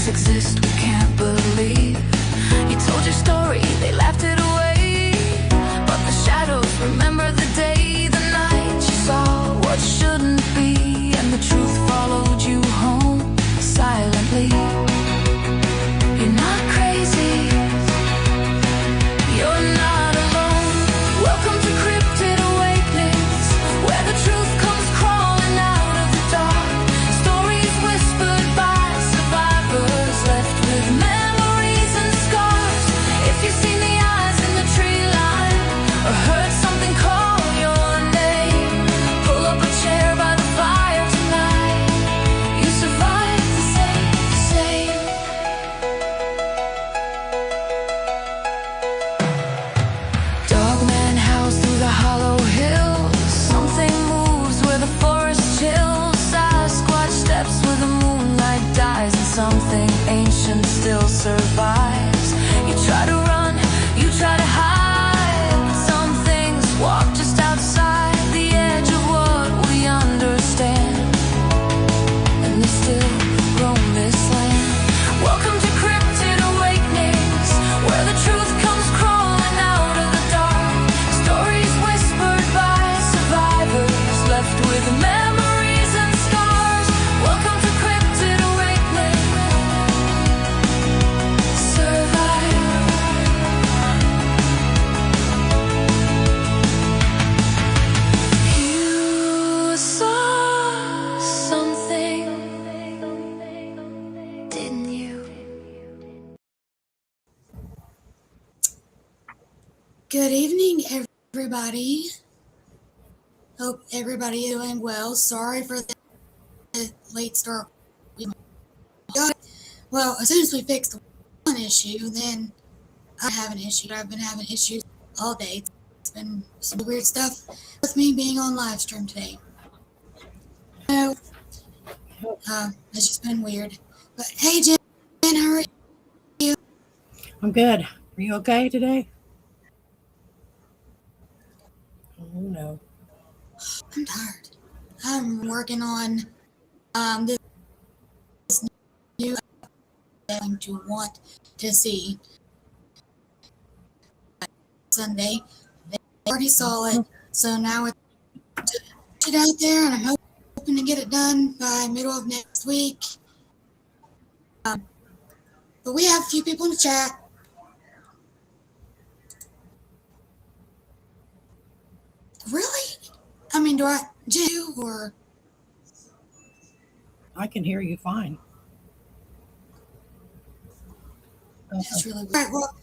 Exist we can't believe. You told your story, they laughed it away. But the shadows remember the day, the night you saw what shouldn't be, and the truth followed you home silently. You're not crazy, you're not alone. Welcome to Cryptid Awakenings, where the truth comes crawling out of the dark. Stories whispered by survivors, left with memories and scars. If you've seen the eyes in the tree line, or heard something call your name, pull up a chair by the fire tonight. You survived the same. Dogman howls through the hollow hills. Something moves where the forest chills. Sasquatch steps where the moonlight dies, and something ancient still survives. You try to run, you try to hide, but some things walk just outside the edge of what we understand, and they still roam this land. Welcome to Cryptid Awakenings, where the truth comes crawling out of the dark. Stories whispered by survivors, left with memories and scars. Welcome to Cryptid Awakenings. Survive. You saw something, didn't you? Good evening, everybody. Hope everybody is doing well. Sorry for the late start. Well, as soon as we fix the one issue, then I have an issue. I've been having issues all day. It's been some weird stuff with me being on live stream today. So, it's just been weird. But hey, Jen, how are you? I'm good. Are you okay today? Oh no. I'm tired. I'm working on this new I'm going to want to see Sunday. They already saw it, so now it's it out there, and I'm hoping to get it done by middle of next week. But we have a few people in the chat. Really? I mean, do I do or? I can hear you fine. That's really weird. Right, well,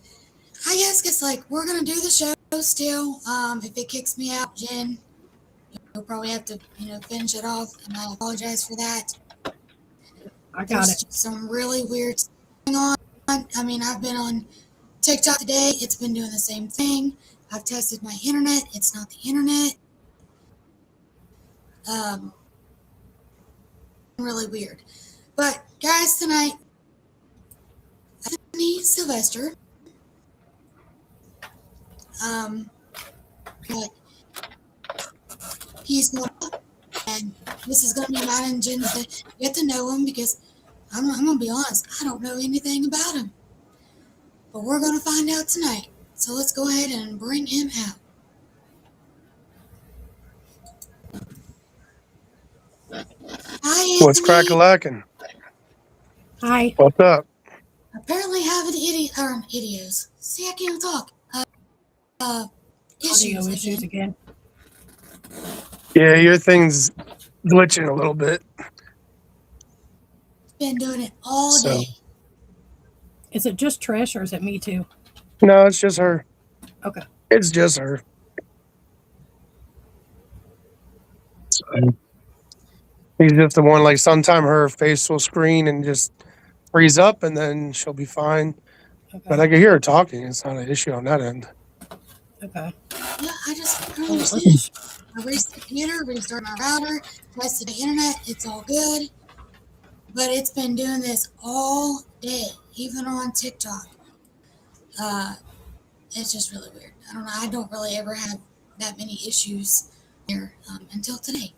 I guess it's like we're gonna do the show still. If it kicks me out, Jen, you'll probably have to, finish it off, and I apologize for that. I got There's it. some really weird stuff going on. I mean, I've been on TikTok today. It's been doing the same thing. I've tested my internet. It's not the internet. Really weird. But guys, tonight, Sylvester. But he's going up, and this is going to be mine and Jen's to get to know him because I'm going to be honest, I don't know anything about him. But we're going to find out tonight. So let's go ahead and bring him out. Hi, What's Anthony. crack-a-lackin'? Hi. What's up? Apparently having idiots. See, I can't talk. Audio Issues issues again. again. Yeah, your thing's glitching a little bit. Been doing it all So, day. Is it just Trish or is it me too? no, it's just her. Okay. It's just her. So, he's just the one, like, sometime her face will screen and just freeze up, and then she'll be fine. But I Okay. can hear her talking. It's not an issue on that end. Okay. Yeah, I just don't Oh, understand. I raced the computer, restarted my router, tested the internet, it's all good. But it's been doing this all day, even on TikTok. It's just really weird. I don't know. I don't really ever have that many issues here until today.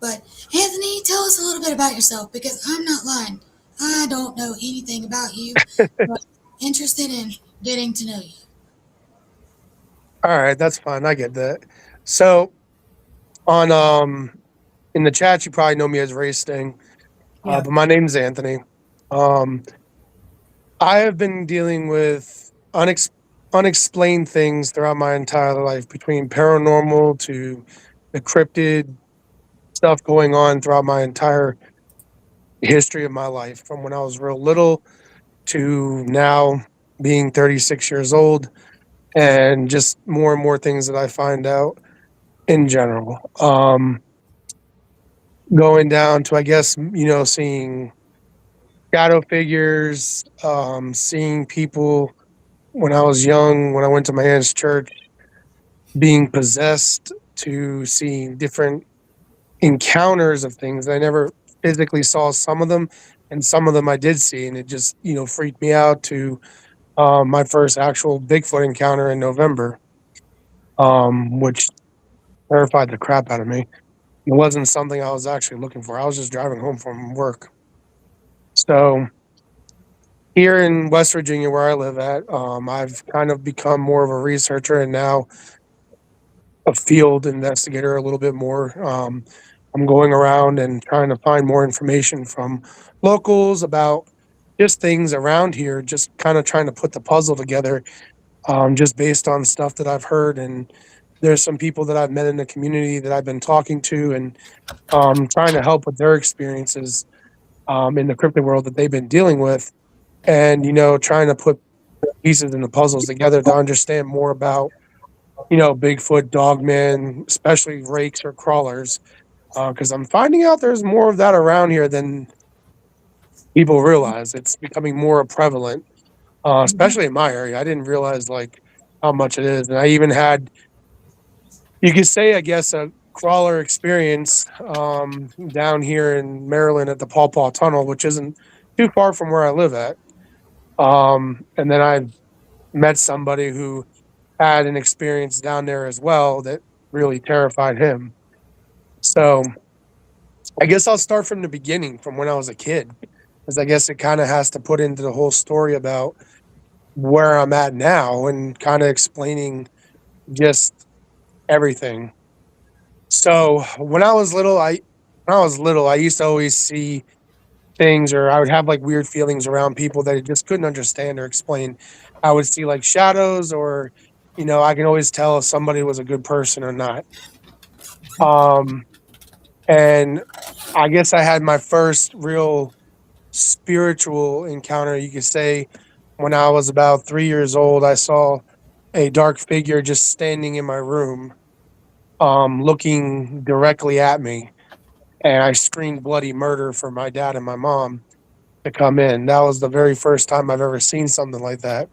But Anthony, tell us a little bit about yourself because I'm not lying. I don't know anything about you, but interested in getting to know you. All right, that's fine. I get that. So, on in the chat, you probably know me as Race Sting, Yeah. but my name's Anthony. Um, I have been dealing with unexplained things throughout my entire life, between paranormal to the cryptid stuff going on throughout my entire history of my life, from when I was real little to now being 36 years old, and just more and more things that I find out in general. Going down to, I guess, seeing shadow figures, seeing people when I was young, when I went to my aunt's church, being possessed, to seeing different encounters of things. I never physically saw some of them, and some of them I did see, and it just, freaked me out, to my first actual Bigfoot encounter in November, which terrified the crap out of me. It wasn't something I was actually looking for. I was just driving home from work. So here in West Virginia, where I live at, I've kind of become more of a researcher, and now a field investigator a little bit more. I'm going around and trying to find more information from locals about just things around here, just kind of trying to put the puzzle together, just based on stuff that I've heard. And there's some people that I've met in the community that I've been talking to, and trying to help with their experiences in the cryptid world that they've been dealing with, and trying to put pieces in the puzzles together to understand more about Bigfoot, Dogman, especially rakes or crawlers, because I'm finding out there's more of that around here than people realize. It's becoming more prevalent, especially in my area. I didn't realize like how much it is, and I even had, you could say, I guess, a crawler experience down here in Maryland at the Paw Paw Tunnel, which isn't too far from where I live at. And then I've met somebody who had an experience down there as well that really terrified him. So I guess I'll start from the beginning, from when I was a kid, because I guess it kind of has to put into the whole story about where I'm at now, and kind of explaining just everything. So when I was little, I used to always see things, or I would have like weird feelings around people that I just couldn't understand or explain. I would see like shadows, or I can always tell if somebody was a good person or not. Um, and I guess I had my first real spiritual encounter, you could say, when I was about 3 years old. I saw a dark figure just standing in my room, looking directly at me, and I screamed bloody murder for my dad and my mom to come in. That was the very first time I've ever seen something like that.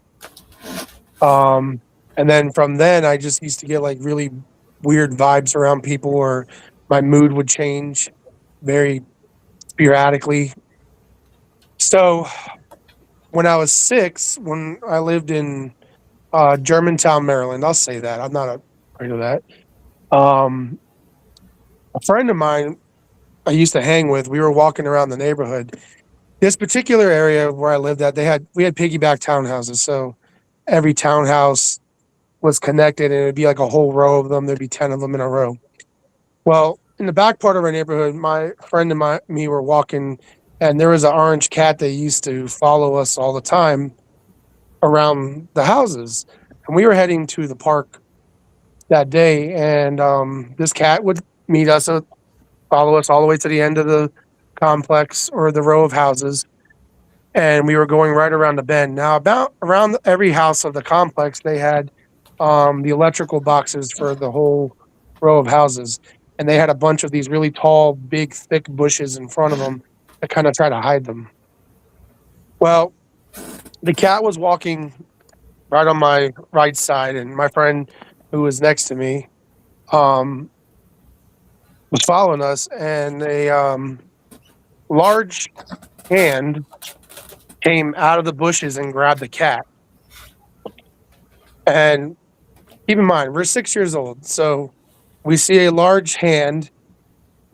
Um, and then from then, I just used to get like really weird vibes around people, or my mood would change very sporadically. So when I was 6, when I lived in Germantown, Maryland, I'll say that. I'm not afraid of that. Um, A friend of mine I used to hang with, we were walking around the neighborhood. This particular area where I lived at, we had piggyback townhouses. So every townhouse was connected and it'd be like a whole row of them. There'd be 10 of them in a row. Well, in the back part of our neighborhood, my friend and me were walking, and there was an orange cat that used to follow us all the time around the houses. And we were heading to the park that day, and this cat would meet us, follow us all the way to the end of the complex or the row of houses. And we were going right around the bend. Now, about around every house of the complex, they had the electrical boxes for the whole row of houses, and they had a bunch of these really tall, big, thick bushes in front of them to kind of try to hide them. Well, the cat was walking right on my right side, and my friend who was next to me um, was following us, and a large hand came out of the bushes and grabbed the cat. And keep in mind, we're 6 years old, so we see a large hand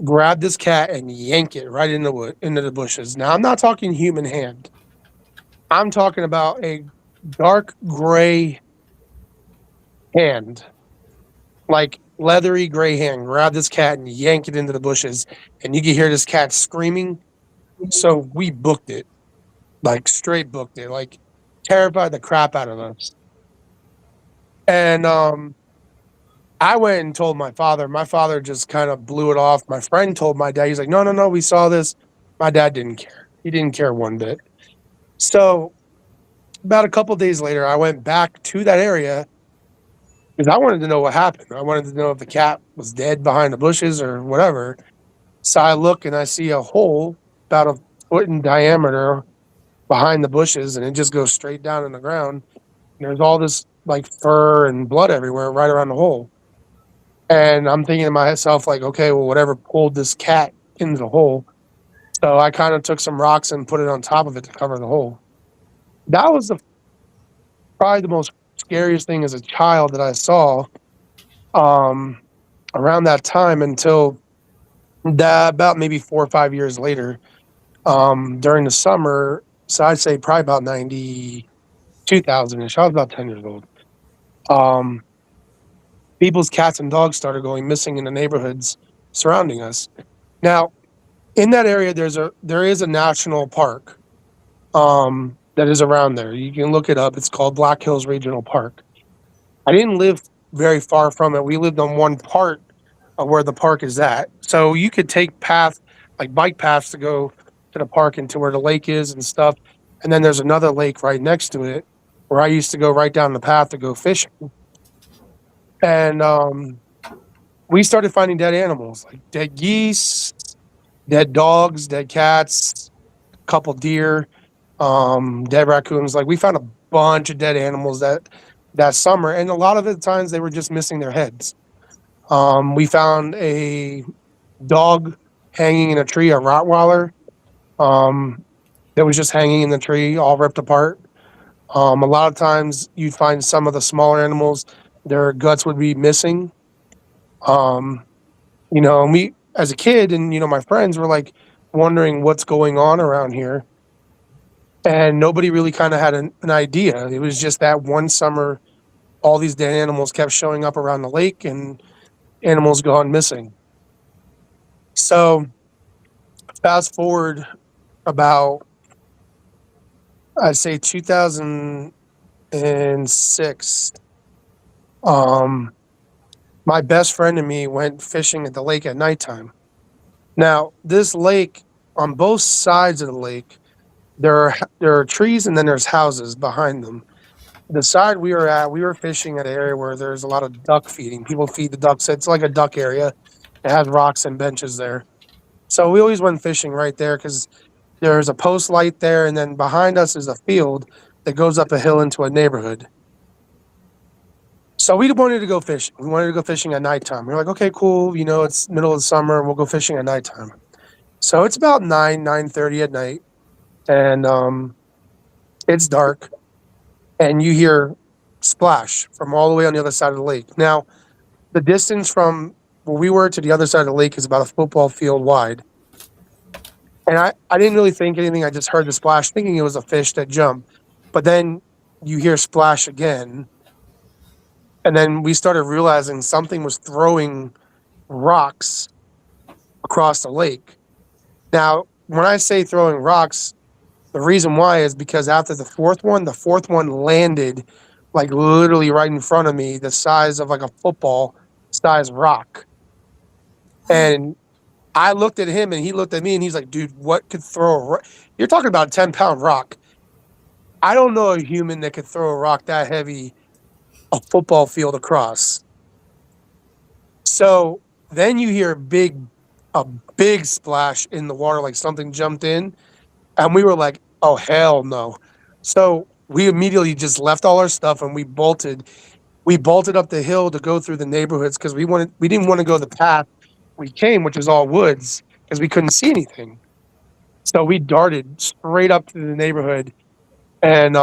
grab this cat and yank it right into the bushes. Now, I'm not talking human hand. I'm talking about a dark gray hand, like leathery gray hand. Grab this cat and yank it into the bushes, and you can hear this cat screaming. So we booked it, like straight booked it, like terrified the crap out of us. And I went and told my father. My father just kind of blew it off. My friend told my dad. He's like, no, no, no, we saw this. My dad didn't care. He didn't care one bit. So about a couple of days later, I went back to that area because I wanted to know what happened. I wanted to know if the cat was dead behind the bushes or whatever. So I look and I see a hole about a foot in diameter behind the bushes, and it just goes straight down in the ground. And there's all this like fur and blood everywhere right around the hole. And I'm thinking to myself, like, okay, well, whatever pulled this cat into the hole. So I kind of took some rocks and put it on top of it to cover the hole. That was probably the most scariest thing as a child that I saw um, around that time until about maybe 4 or 5 years later during the summer. So I'd say probably about 90, 2000-ish. I was about 10 years old. Um, People's cats and dogs started going missing in the neighborhoods surrounding us. Now, in that area, there is a national park that is around there. You can look it up. It's called Black Hills Regional Park. I didn't live very far from it. We lived on one part of where the park is at. So you could take bike paths to go to the park and to where the lake is and stuff. And then there's another lake right next to it where I used to go right down the path to go fishing. And we started finding dead animals, like dead geese, dead dogs, dead cats, a couple deer, dead raccoons. Like we found a bunch of dead animals that summer, and a lot of the times they were just missing their heads. We found a dog hanging in a tree, a Rottweiler, that was just hanging in the tree, all ripped apart. A lot of times you'd find some of the smaller animals, their guts would be missing. Um, and we, as a kid, and my friends were like wondering what's going on around here, and nobody really kind of had an idea. It was just that one summer, all these dead animals kept showing up around the lake, and animals gone missing. So fast forward about, I'd say 2006. My best friend and me went fishing at the lake at nighttime. Now, this lake, on both sides of the lake, there are trees and then there's houses behind them. The side we were at, we were fishing at an area where there's a lot of duck feeding. People feed the ducks. It's like a duck area. It has rocks and benches there. So we always went fishing right there because there's a post light there, and then behind us is a field that goes up a hill into a neighborhood. So we wanted to go fishing. We wanted to go fishing at nighttime. We were like, okay, cool. It's middle of the summer. We'll go fishing at nighttime. So it's about 9:30 at night, and it's dark, and you hear splash from all the way on the other side of the lake. Now, the distance from where we were to the other side of the lake is about a football field wide. And I didn't really think anything. I just heard the splash, thinking it was a fish that jumped. But then you hear splash again. And then we started realizing something was throwing rocks across the lake. Now, when I say throwing rocks, the reason why is because after the fourth one landed like literally right in front of me, the size of like a football size rock. And I looked at him and he looked at me and he's like, dude, what could throw a rock? You're talking about a 10-pound rock. I don't know a human that could throw a rock that heavy a football field across. So then you hear a big splash in the water, like something jumped in. And we were like, oh, hell no. So we immediately just left all our stuff and we bolted. We bolted up the hill to go through the neighborhoods because we didn't want to go the path we came, which is all woods, because we couldn't see anything. So we darted straight up to the neighborhood, and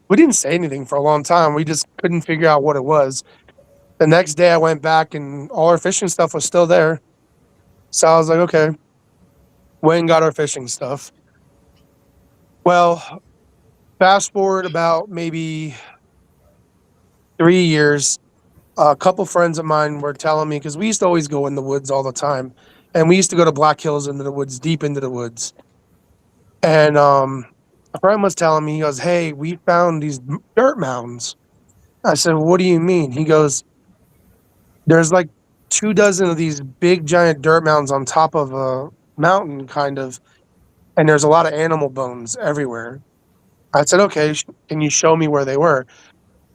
we didn't say anything for a long time. We just couldn't figure out what it was. The next day I went back and all our fishing stuff was still there. So I was like, okay, went and got our fishing stuff. Well, fast forward about maybe 3 years, a couple friends of mine were telling me, because we used to always go in the woods all the time, and we used to go to Black Hills into the woods, deep into the woods. And a friend was telling me, he goes, hey, we found these dirt mounds. I said, what do you mean? He goes, there's like 24 of these big giant dirt mounds on top of a mountain, kind of, and there's a lot of animal bones everywhere. I said, okay, can you show me where they were?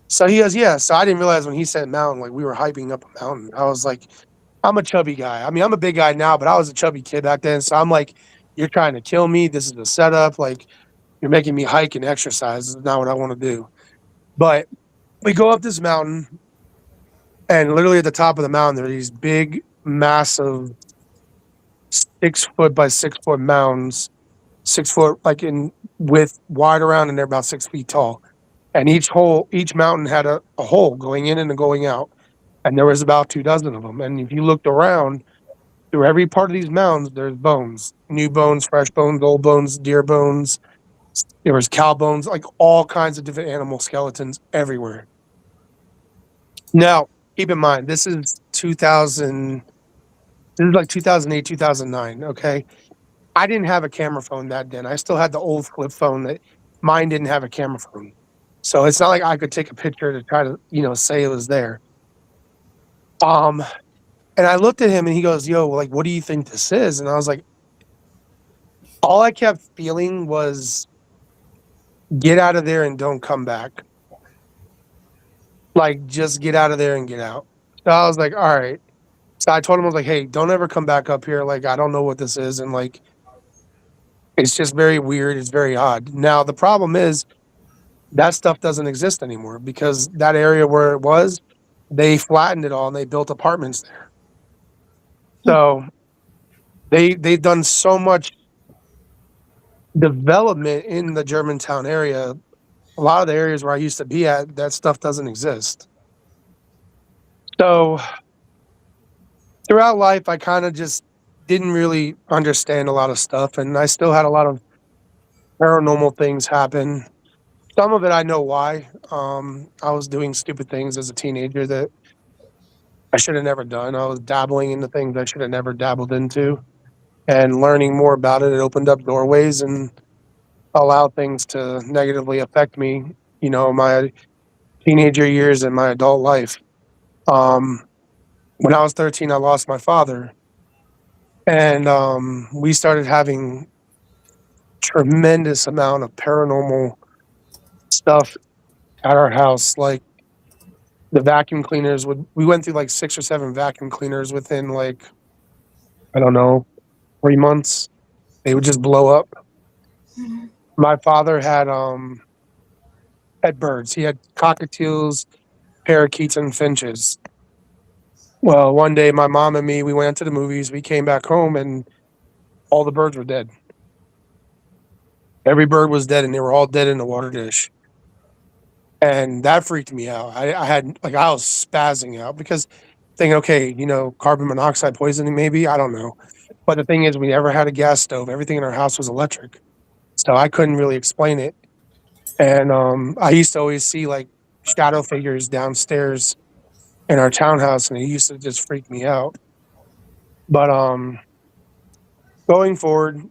So he goes, yeah. So I didn't realize when he said mountain, like we were hyping up a mountain. I was like, I'm a chubby guy. I mean, I'm a big guy now, but I was a chubby kid back then. So I'm like, you're trying to kill me. This is a setup. Like, you're making me hike and exercise. This is not what I want to do. But we go up this mountain, and literally at the top of the mountain, there are these big, massive 6 foot by 6 foot mounds, 6 foot like in width, wide around, and they're about 6 feet tall. And each mountain had a hole going in and going out. And there was about 24 of them. And if you looked around through every part of these mounds, there's bones, new bones, fresh bones, old bones, deer bones. There was cow bones, like all kinds of different animal skeletons everywhere. Now, keep in mind, this is 2000. This is like 2008, 2009. Okay. I didn't have a camera phone that then. I still had the old flip phone that mine didn't have a camera phone. So it's not like I could take a picture to try to, say it was there. And I looked at him and he goes, yo, like, what do you think this is? And I was like, all I kept feeling was get out of there and don't come back. Like, just get out of there and get out. So I was like, all right. So I told him, I was like, hey, don't ever come back up here. Like, I don't know what this is. And like, it's just very weird. It's very odd. Now, the problem is that stuff doesn't exist anymore because that area where it was, they flattened it all and they built apartments there. So they've done so much development in the Germantown area. A lot of the areas where I used to be at, that stuff doesn't exist. So throughout life, I kind of just didn't really understand a lot of stuff, and I still had a lot of paranormal things happen. Some of it I know why. I was doing stupid things as a teenager that I should have never done. I was dabbling into things I should have never dabbled into, and learning more about it. It opened up doorways and allowed things to negatively affect me, my teenager years and my adult life. When I was 13, I lost my father, and we started having tremendous amount of paranormal stuff at our house. Like the vacuum cleaners we went through like 6 or 7 vacuum cleaners within like, I don't know, 3 months. They would just blow up. Mhm. My father had birds. He had cockatiels, parakeets, and finches. Well, one day my mom and me, we went to the movies. We came back home and all the birds were dead. Every bird was dead and they were all dead in the water dish. And that freaked me out. I was spazzing out because thinking, okay, carbon monoxide poisoning, maybe. I don't know. But the thing is, we never had a gas stove. Everything in our house was electric. So I couldn't really explain it. And I used to always see like shadow figures downstairs in our townhouse, and it used to just freak me out. But going forward,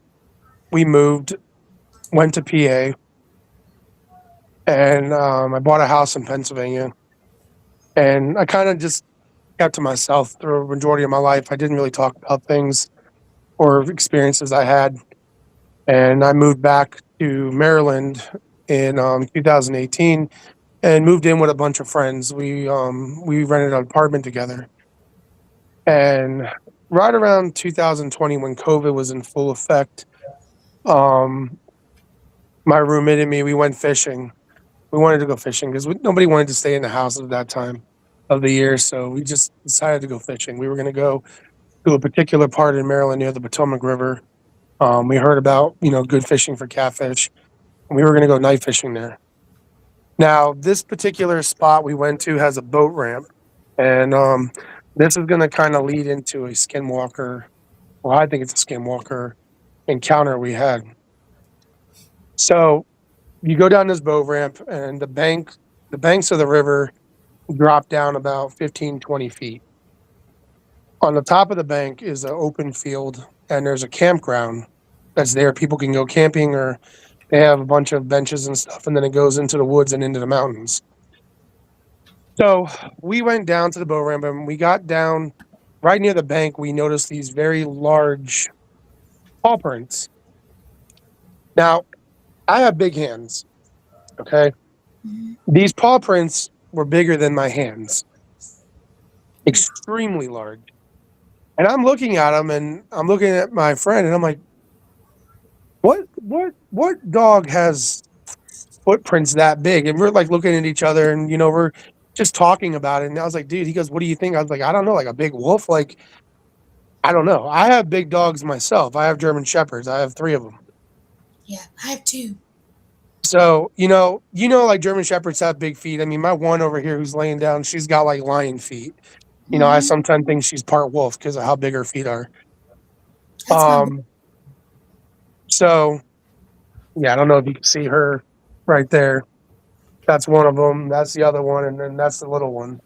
we moved, went to PA, and I bought a house in Pennsylvania. And I kind of just kept to myself through a majority of my life. I didn't really talk about things or experiences I had. And I moved back to Maryland in 2018 and moved in with a bunch of friends. We rented an apartment together. And right around 2020, when COVID was in full effect, um, my roommate and me, we went fishing. We wanted to go fishing because nobody wanted to stay in the house at that time of the year. So we just decided to go fishing. We were going to go to a particular part in Maryland near the Potomac River. We heard about, good fishing for catfish. And we were going to go night fishing there. Now, this particular spot we went to has a boat ramp. And this is going to kind of lead into a skinwalker. Well, I think it's a skinwalker encounter we had. So you go down this boat ramp, and the banks of the river drop down about 15, 20 feet. On the top of the bank is an open field, and there's a campground that's there. People can go camping, or they have a bunch of benches and stuff, and then it goes into the woods and into the mountains. So we went down to the boat ramp, and we got down right near the bank. We noticed these very large paw prints. Now, I have big hands, okay? These paw prints were bigger than my hands, extremely large. And I'm looking at them, and I'm looking at my friend, and I'm like, what dog has footprints that big? And we're like looking at each other, and we're just talking about it. And I was like, dude, he goes, what do you think? I was like, I don't know, like a big wolf. Like, I don't know. I have big dogs myself. I have German Shepherds. I have 3 of them. Yeah, I have 2. So, like German Shepherds have big feet. I mean, my one over here who's laying down, she's got like lion feet. I sometimes think she's part wolf because of how big her feet are. So, yeah, I don't know if you can see her right there. That's one of them. That's the other one, and then that's the little one.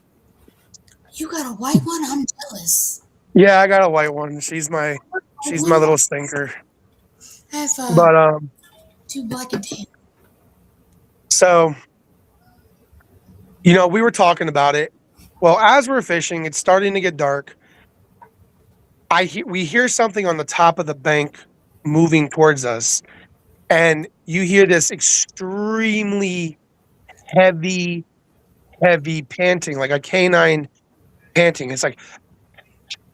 You got a white one? I'm jealous. Yeah, I got a white one. She's my little stinker. I have But 2 black and tan. So, we were talking about it. Well, as we're fishing, it's starting to get dark. We hear something on the top of the bank moving towards us, and you hear this extremely heavy panting, like a canine panting. It's like,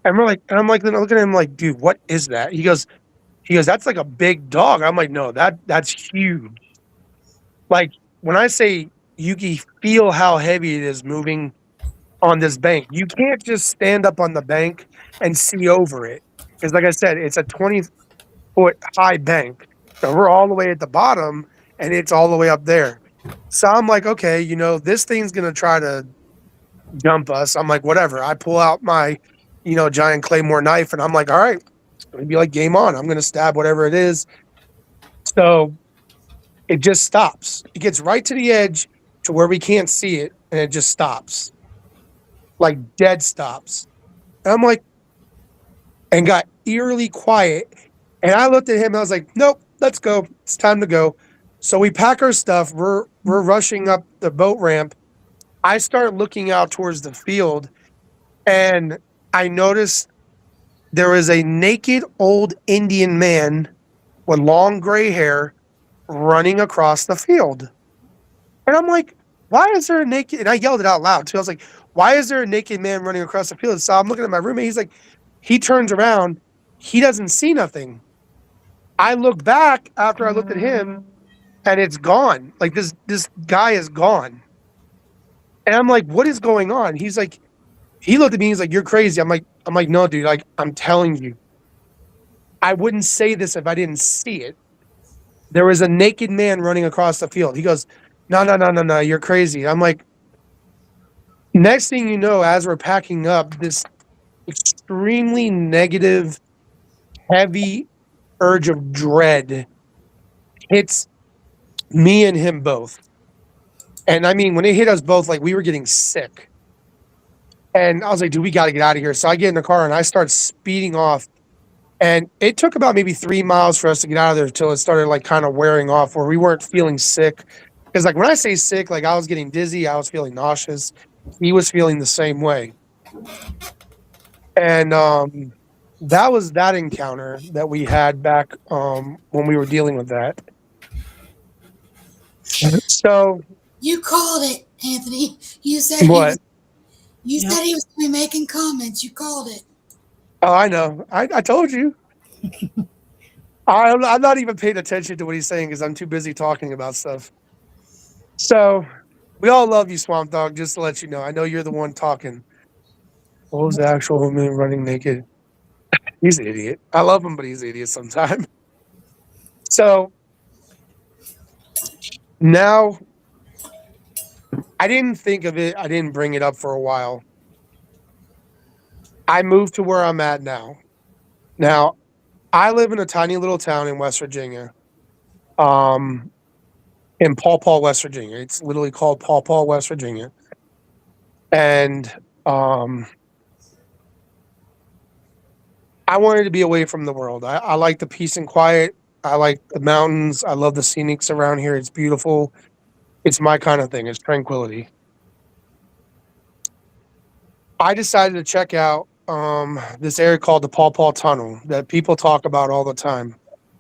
and I'm like looking at him like, dude, what is that? He goes, that's like a big dog. I'm like, no, that's huge. Like, when I say you can feel how heavy it is moving on this bank, you can't just stand up on the bank and see over it. Because like I said, it's a 20-foot high bank. So we're all the way at the bottom, and it's all the way up there. So I'm like, okay, this thing's going to try to jump us. I'm like, whatever. I pull out my, giant Claymore knife, and I'm like, all right, it's going to be like game on. I'm going to stab whatever it is. So it just stops. It gets right to the edge to where we can't see it, and it just stops. Like dead stops. And I'm like, and got eerily quiet. And I looked at him, and I was like, nope, let's go. It's time to go. So we pack our stuff. We're rushing up the boat ramp. I start looking out towards the field, and I noticed there was a naked old Indian man with long gray hair running across the field. And I'm like, why is there a naked, and I yelled it out loud too. I was like, why is there a naked man running across the field? So I'm looking at my roommate. He's like, he turns around. He doesn't see nothing. I look back after I looked at him, and it's gone. Like this guy is gone. And I'm like, what is going on? He's like, he looked at me. He's like, you're crazy. I'm like, no, dude. Like, I'm telling you, I wouldn't say this if I didn't see it. There was a naked man running across the field. He goes, no, you're crazy. I'm like, Next thing you know, as we're packing up, this extremely negative, heavy urge of dread hits me and him both. And I mean, when it hit us both, like we were getting sick. And I was like, dude, we got to get out of here. So I get in the car and I start speeding off. And it took about maybe 3 miles for us to get out of there until it started like kind of wearing off where we weren't feeling sick. Because like when I say sick, like I was getting dizzy, I was feeling nauseous. He was feeling the same way. And that was that encounter that we had back when we were dealing with that. So You called it, Anthony. You said what? He said he was going to be making comments. You called it. Oh, I know. I told you. I'm not even paying attention to what he's saying because I'm too busy talking about stuff. So we all love you, Swamp Dog, just to let you know. I know you're the one talking. What was the actual woman running naked? He's an idiot. I love him, but he's an idiot sometimes. So now I didn't think of it. I didn't bring it up for a while. I moved to where I'm at now. Now, I live in a tiny little town in West Virginia. In Paw Paw, West Virginia. It's literally called Paw Paw, West Virginia. And I wanted to be away from the world. I like the peace and quiet. I like the mountains. I love the scenics around here. It's beautiful. It's my kind of thing. It's tranquility. I decided to check out this area called the Paw Paw Tunnel that people talk about all the time.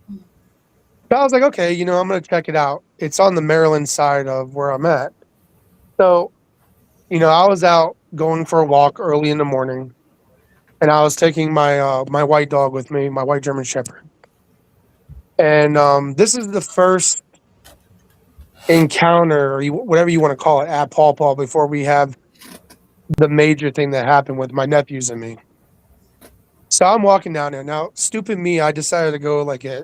So I was like, okay, I'm going to check it out. It's on the Maryland side of where I'm at. So, I was out going for a walk early in the morning, and I was taking my my white dog with me, my white German Shepherd. And this is the first encounter, or whatever you want to call it, at Paw Paw before we have the major thing that happened with my nephews and me. So I'm walking down there. Now, stupid me, I decided to go like at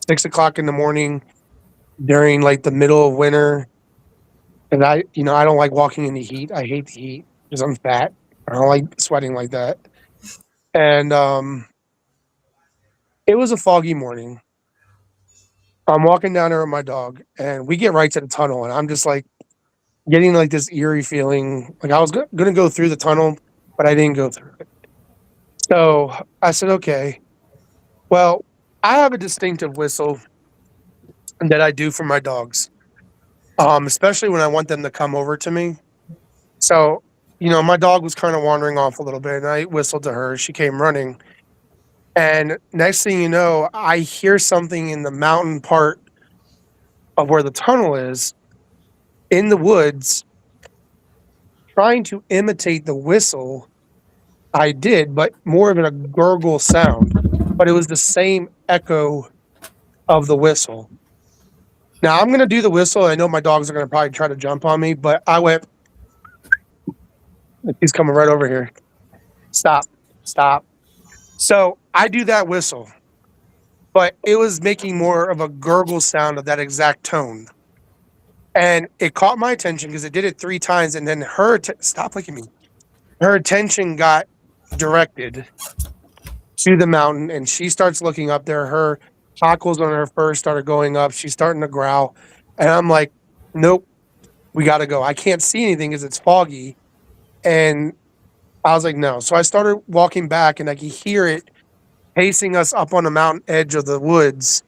6 o'clock in the morning during like the middle of winter. And I don't like walking in the heat. I hate the heat because I'm fat. I don't like sweating like that. And it was a foggy morning. I'm walking down there with my dog, and we get right to the tunnel, and I'm just like getting like this eerie feeling. Like I was going to go through the tunnel, but I didn't go through it. So I said, okay, well, I have a distinctive whistle that I do for my dogs, especially when I want them to come over to me. So, my dog was kind of wandering off a little bit, and I whistled to her. She came running. And next thing you know, I hear something in the mountain part of where the tunnel is in the woods trying to imitate the whistle I did, but more of a gurgle sound. But it was the same echo of the whistle. Now, I'm going to do the whistle. I know my dogs are going to probably try to jump on me, but I went, he's coming right over here. Stop. So I do that whistle, but it was making more of a gurgle sound of that exact tone. And it caught my attention because it did it 3 times. And then stop looking at me. Her attention got directed to the mountain, and she starts looking up there. Her hackles on her fur started going up. She's starting to growl. And I'm like, nope, we got to go. I can't see anything because it's foggy. And I was like, no. So I started walking back, and I could hear it pacing us up on the mountain edge of the woods,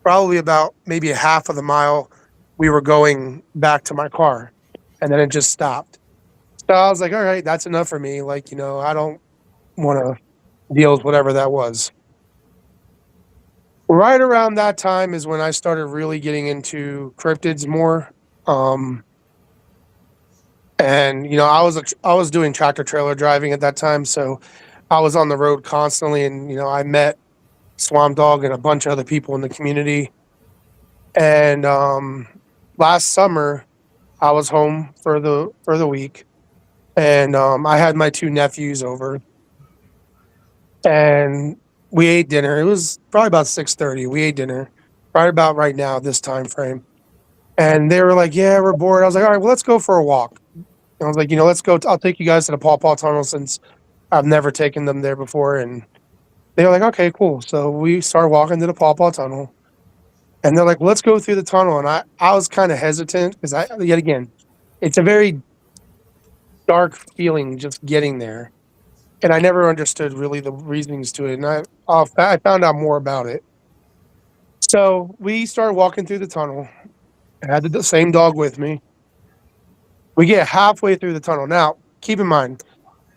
probably about maybe a half of the mile we were going back to my car. And then it just stopped. So I was like, all right, that's enough for me. Like, I don't want to deal with whatever that was. Right around that time is when I started really getting into cryptids more. And I was doing tractor trailer driving at that time, so I was on the road constantly, and I met Swamp Dog and a bunch of other people in the community. And last summer, I was home for the week, and I had my 2 nephews over, and we ate dinner. It was probably about 6:30. We ate dinner right about right now, this time frame. And they were like, yeah, we're bored. I was like, all right, well, let's go for a walk. I was like, let's go. I'll take you guys to the Paw Paw Tunnel since I've never taken them there before. And they were like, okay, cool. So we started walking to the Paw Paw Tunnel. And they're like, let's go through the tunnel. And I was kind of hesitant because yet again, it's a very dark feeling just getting there. And I never understood really the reasonings to it. And I found out more about it. So we started walking through the tunnel. I had the same dog with me. We get halfway through the tunnel. Now, keep in mind,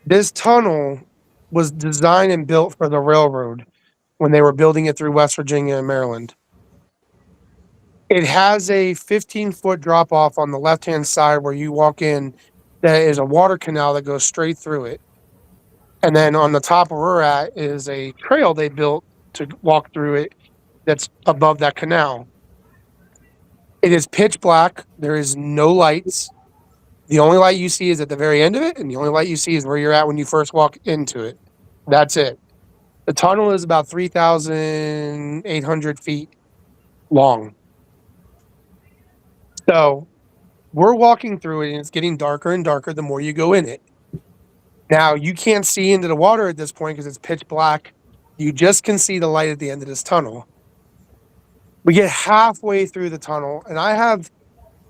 this tunnel was designed and built for the railroad when they were building it through West Virginia and Maryland. It has a 15-foot drop off on the left-hand side where you walk in. That is a water canal that goes straight through it. And then on the top where we're at is a trail they built to walk through it that's above that canal. It is pitch black. There is no lights. The only light you see is at the very end of it, and the only light you see is where you're at when you first walk into it. That's it. The tunnel is about 3,800 feet long. So we're walking through it, and it's getting darker and darker the more you go in it. Now, you can't see into the water at this point because it's pitch black. You just can see the light at the end of this tunnel. We get halfway through the tunnel, and I have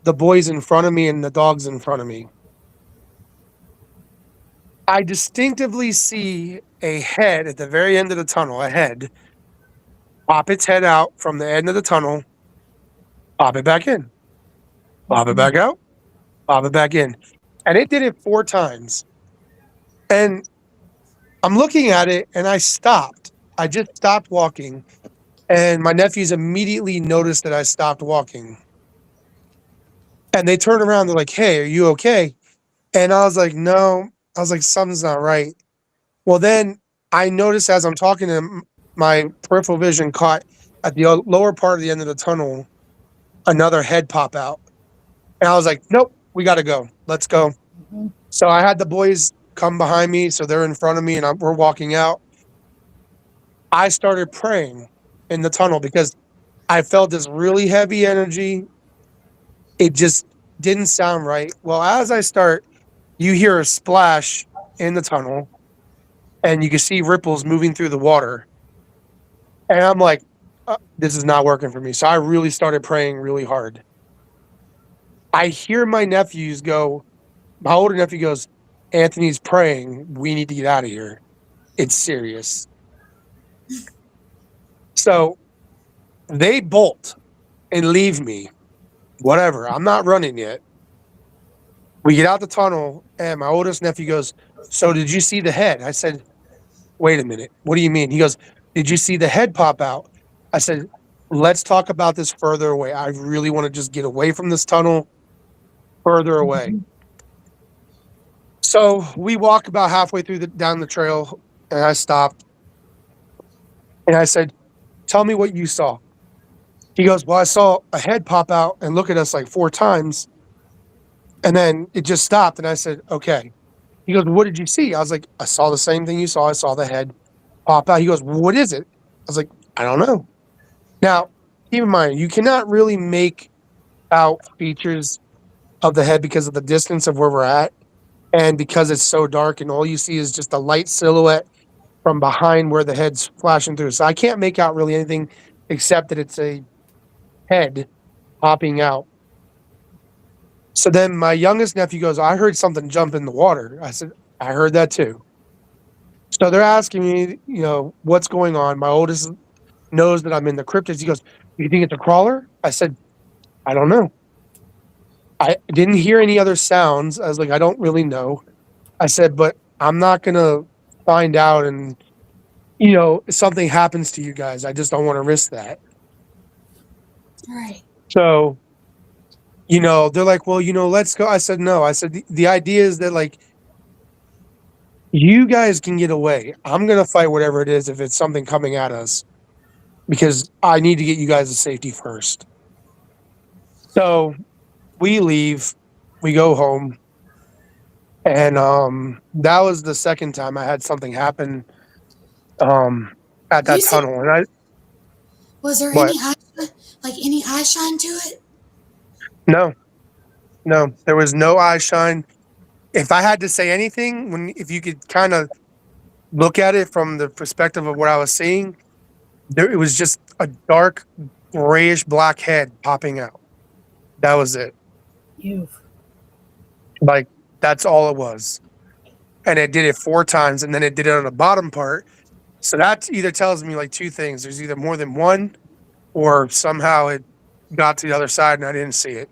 the boys in front of me and the dogs in front of me. I distinctively see a head at the very end of the tunnel, a head, pop its head out from the end of the tunnel, pop it back in, pop it back out, pop it back in. And it did it 4 times. And I'm looking at it, and I stopped. I just stopped walking, and my nephews immediately noticed that I stopped walking. And they turned around, they're like, hey, are you okay? And I was like, no. I was like, something's not right. Well, then I noticed as I'm talking to him, my peripheral vision caught at the lower part of the end of the tunnel, another head pop out. And I was like, nope, we got to go. Let's go. Mm-hmm. So I had the boys come behind me. So they're in front of me, and we're walking out. I started praying in the tunnel because I felt this really heavy energy. It just didn't sound right. Well, as I start, you hear a splash in the tunnel, and you can see ripples moving through the water. And I'm like, this is not working for me. So I really started praying really hard. I hear my nephews go, my older nephew goes, Anthony's praying. We need to get out of here. It's serious. So they bolt and leave me. Whatever. I'm not running yet. We get out the tunnel, and my oldest nephew goes, so did you see the head? I said, wait a minute. What do you mean? He goes, did you see the head pop out? I said, let's talk about this further away. I really want to just get away from this tunnel, further away. Mm-hmm. So we walk about halfway through down the trail, and I stopped. And I said, tell me what you saw. He goes, well, I saw a head pop out and look at us like 4 times. And then it just stopped. And I said, okay. He goes, what did you see? I was like, I saw the same thing you saw. I saw the head pop out. He goes, what is it? I was like, I don't know. Now, keep in mind, you cannot really make out features of the head because of the distance of where we're at. And because it's so dark and all you see is just a light silhouette from behind where the head's flashing through. So I can't make out really anything except that it's a head popping out. So then my youngest nephew goes, I heard something jump in the water. I said, I heard that too. So they're asking me, what's going on? My oldest knows that I'm in the cryptids. He goes, you think it's a crawler? I said, I don't know. I didn't hear any other sounds. I was like, I don't really know. I said, but I'm not going to find out and, if something happens to you guys. I just don't want to risk that. Right. So, they're like, well, let's go. I said, no. I said, the idea is that, like, you guys can get away. I'm going to fight whatever it is if it's something coming at us because I need to get you guys to safety first. So we leave. We go home. And that was the second time I had something happen at that tunnel. And was there any eye shine to it? No, there was no eye shine. if I had to say anything, if you could kind of look at it from the perspective of what I was seeing, it was just a dark grayish black head popping out. That was it. You've. Like, that's all it was. And it did it 4 times, and then it did it on the bottom part. So that either tells me like 2 things. There's either more than one, or somehow it got to the other side and I didn't see it.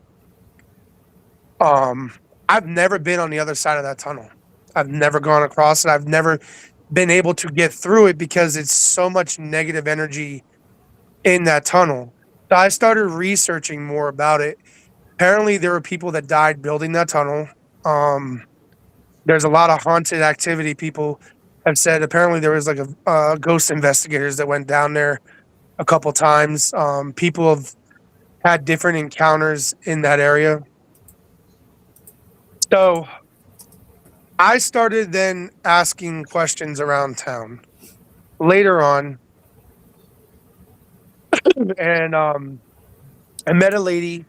I've never been on the other side of that tunnel. I've never gone across it. I've never been able to get through it because it's so much negative energy in that tunnel. So I started researching more about it. Apparently, there were people that died building that tunnel. There's a lot of haunted activity. People have said apparently there was like a ghost investigators that went down there a couple times. People have had different encounters in that area. So I started then asking questions around town later on. And I met a lady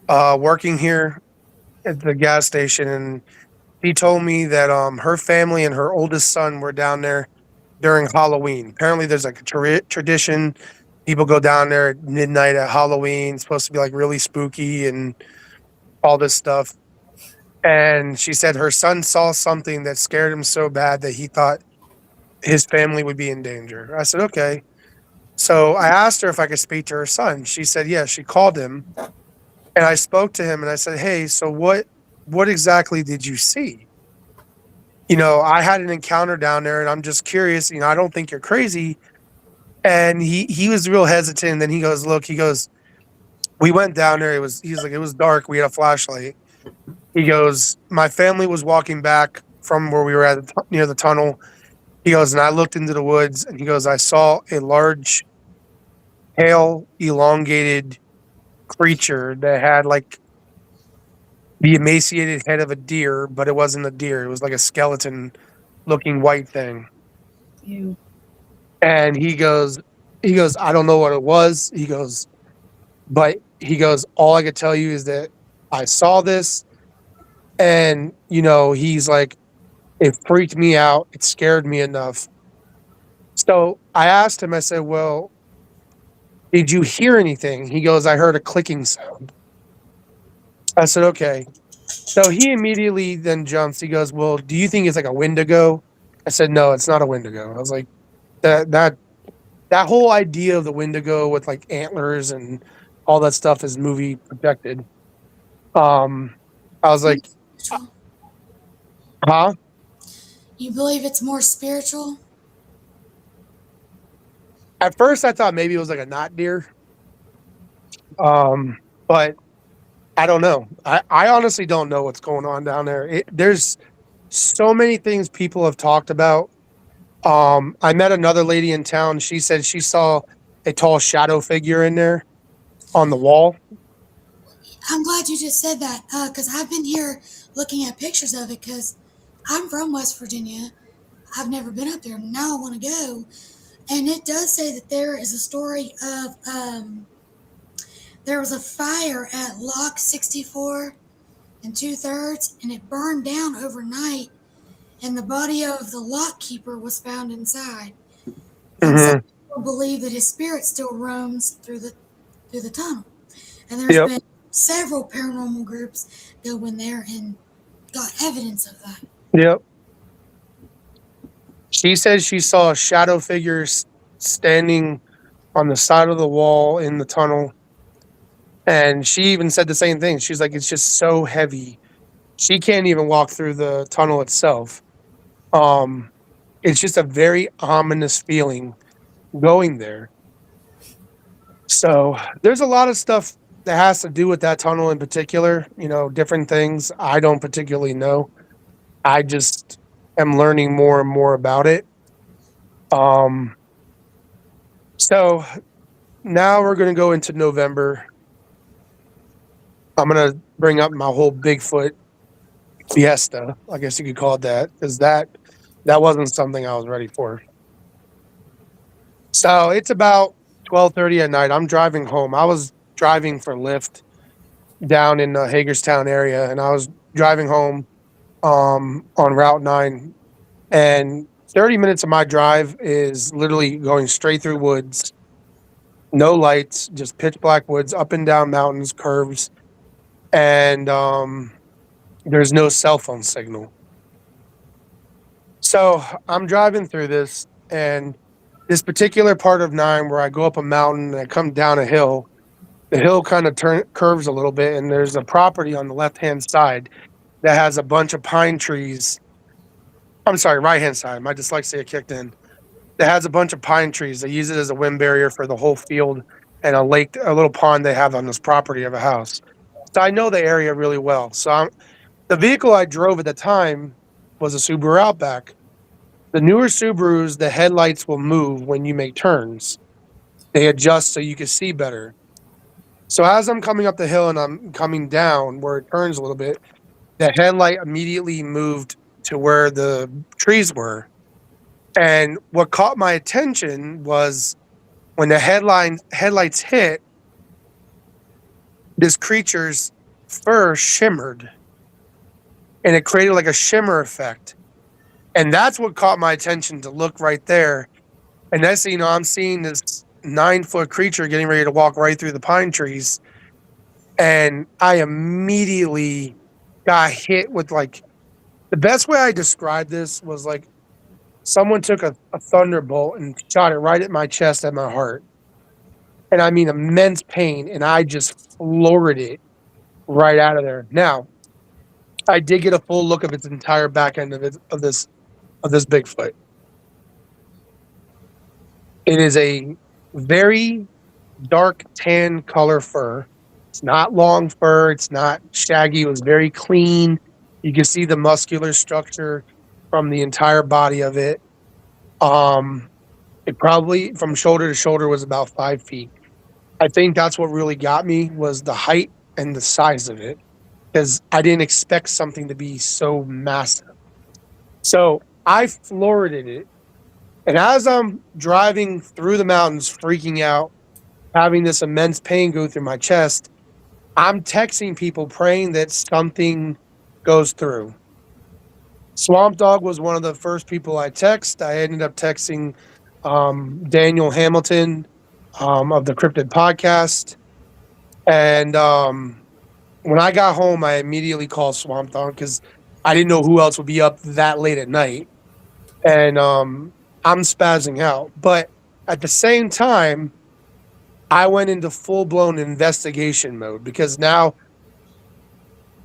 working here at the gas station, and she told me that her family and her oldest son were down there during Halloween. Apparently, there's like a tradition. People go down there at midnight at Halloween. It's supposed to be like really spooky and all this stuff. And she said her son saw something that scared him so bad that he thought his family would be in danger. I said, okay. So I asked her if I could speak to her son. She said, yeah. She called him, and I spoke to him, and I said, hey, so what exactly did you see? You know, I had an encounter down there, and I'm just curious. You know, I don't think you're crazy. And he was real hesitant. And then he goes, look, we went down there. He's like, it was dark. We had a flashlight. He goes, my family was walking back from where we were at near the tunnel. He goes, and I looked into the woods, and he goes, I saw a large, pale, elongated creature that had like the emaciated head of a deer, but it wasn't a deer. It was like a skeleton looking white thing. You. And he goes, I don't know what it was. He goes, all I could tell you is that I saw this. And, you know, he's like, it freaked me out. It scared me enough. So I asked him, I said, well, did you hear anything? He goes, I heard a clicking sound. I said, okay. So he immediately then jumps. He goes, well, do you think it's like a Wendigo? I said, no, it's not a Wendigo. I was like, that whole idea of the Wendigo with like antlers and all that stuff is movie projected. I was like, huh? You believe it's more spiritual? At first, I thought maybe it was like a knot deer. But I don't know. I honestly don't know what's going on down there. There's so many things people have talked about. I met another lady in town. She said she saw a tall shadow figure in there on the wall. I'm glad you just said that, because I've been here looking at pictures of it, because I'm from West Virginia. I've never been up there. Now I want to go. And it does say that there is a story of, there was a fire at Lock 64 and 2/3, and it burned down overnight, and the body of the lock keeper was found inside. And some people believe that his spirit still roams through the tunnel. And there's been several paranormal groups go in there and got evidence of that. Yep. She said she saw a shadow figure standing on the side of the wall in the tunnel. And she even said the same thing. She's like, it's just so heavy. She can't even walk through the tunnel itself. It's just a very ominous feeling going there. So there's a lot of stuff that has to do with that tunnel in particular, you know, different things. I don't particularly know. I just am learning more and more about it. So now we're going to go into November. I'm going to bring up my whole Bigfoot fiesta. I guess you could call it that, because that wasn't something I was ready for. So it's about 12:30 at night. I'm driving home. I was driving for Lyft down in the Hagerstown area, and I was driving home, on Route 9. And 30 minutes of my drive is literally going straight through woods, no lights, just pitch black woods, up and down mountains, curves, and there's no cell phone signal. So I'm driving through this, and this particular part of 9 where I go up a mountain and I come down a hill, the hill kind of curves a little bit, and there's a property on the left-hand side that has a bunch of pine trees. I'm sorry, right-hand side. My dyslexia kicked in. That has a bunch of pine trees. They use it as a wind barrier for the whole field and a lake, a little pond they have on this property of a house. So I know the area really well. The vehicle I drove at the time was a Subaru Outback. The newer Subarus, the headlights will move when you make turns. They adjust so you can see better. So as I'm coming up the hill and I'm coming down where it turns a little bit, the headlight immediately moved to where the trees were. And what caught my attention was when the headlights hit, this creature's fur shimmered and it created like a shimmer effect. And that's what caught my attention to look right there. And next thing you know, I'm seeing this 9-foot creature getting ready to walk right through the pine trees. And I immediately got hit with like the best way I described this was like someone took a thunderbolt and shot it right at my chest, at my heart. And I mean immense pain. And I just floored it right out of there. Now, I did get a full look of its entire back end of this Bigfoot. It is a very dark tan color fur. It's not long fur. It's not shaggy. It was very clean. You can see the muscular structure from the entire body of it. It probably from shoulder to shoulder was about 5 feet. I think that's what really got me was the height and the size of it, because I didn't expect something to be so massive. So I floored it. And as I'm driving through the mountains, freaking out, having this immense pain go through my chest, I'm texting people praying that something goes through. Swamp Dog was one of the first people I text. I ended up texting Daniel Hamilton of the Cryptid podcast. And when I got home, I immediately called Swamp Dog because I didn't know who else would be up that late at night. And I'm spazzing out. But at the same time, I went into full-blown investigation mode because now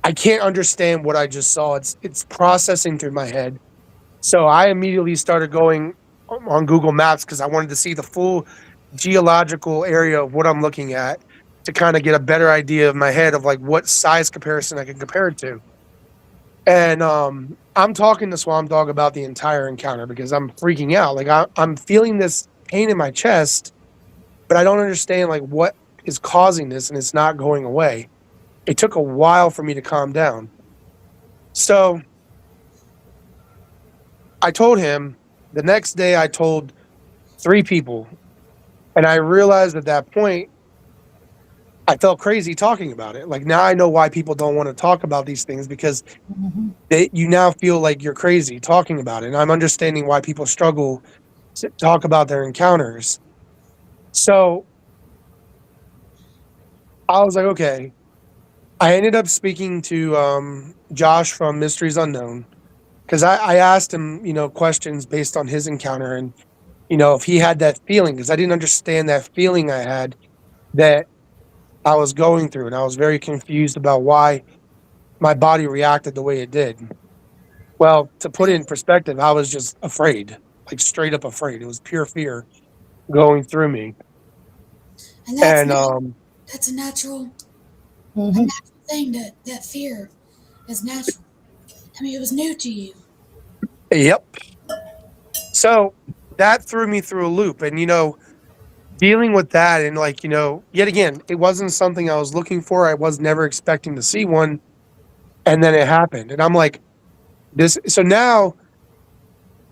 I can't understand what I just saw. It's processing through my head. So I immediately started going on Google Maps because I wanted to see the full geological area of what I'm looking at to kind of get a better idea of my head of like what size comparison I can compare it to. And I'm talking to Swamp Dog about the entire encounter because I'm freaking out. Like I'm feeling this pain in my chest, but I don't understand like what is causing this, and it's not going away. It took a while for me to calm down. So I told him the next day. I told 3 people, and I realized at that point I felt crazy talking about it. Like now I know why people don't want to talk about these things because you now feel like you're crazy talking about it. And I'm understanding why people struggle to talk about their encounters. So I was like, okay. I ended up speaking to Josh from Mysteries Unknown because I asked him, questions based on his encounter and, if he had that feeling because I didn't understand that feeling I had that I was going through. And I was very confused about why my body reacted the way it did. Well, to put it in perspective, I was just afraid, like straight up afraid. It was pure fear going through me. And that's a natural, thing. That fear is natural. I mean, it was new to you. Yep. So that threw me through a loop. And, dealing with that and like, yet again, it wasn't something I was looking for. I was never expecting to see one. And then it happened. And I'm like, this. So now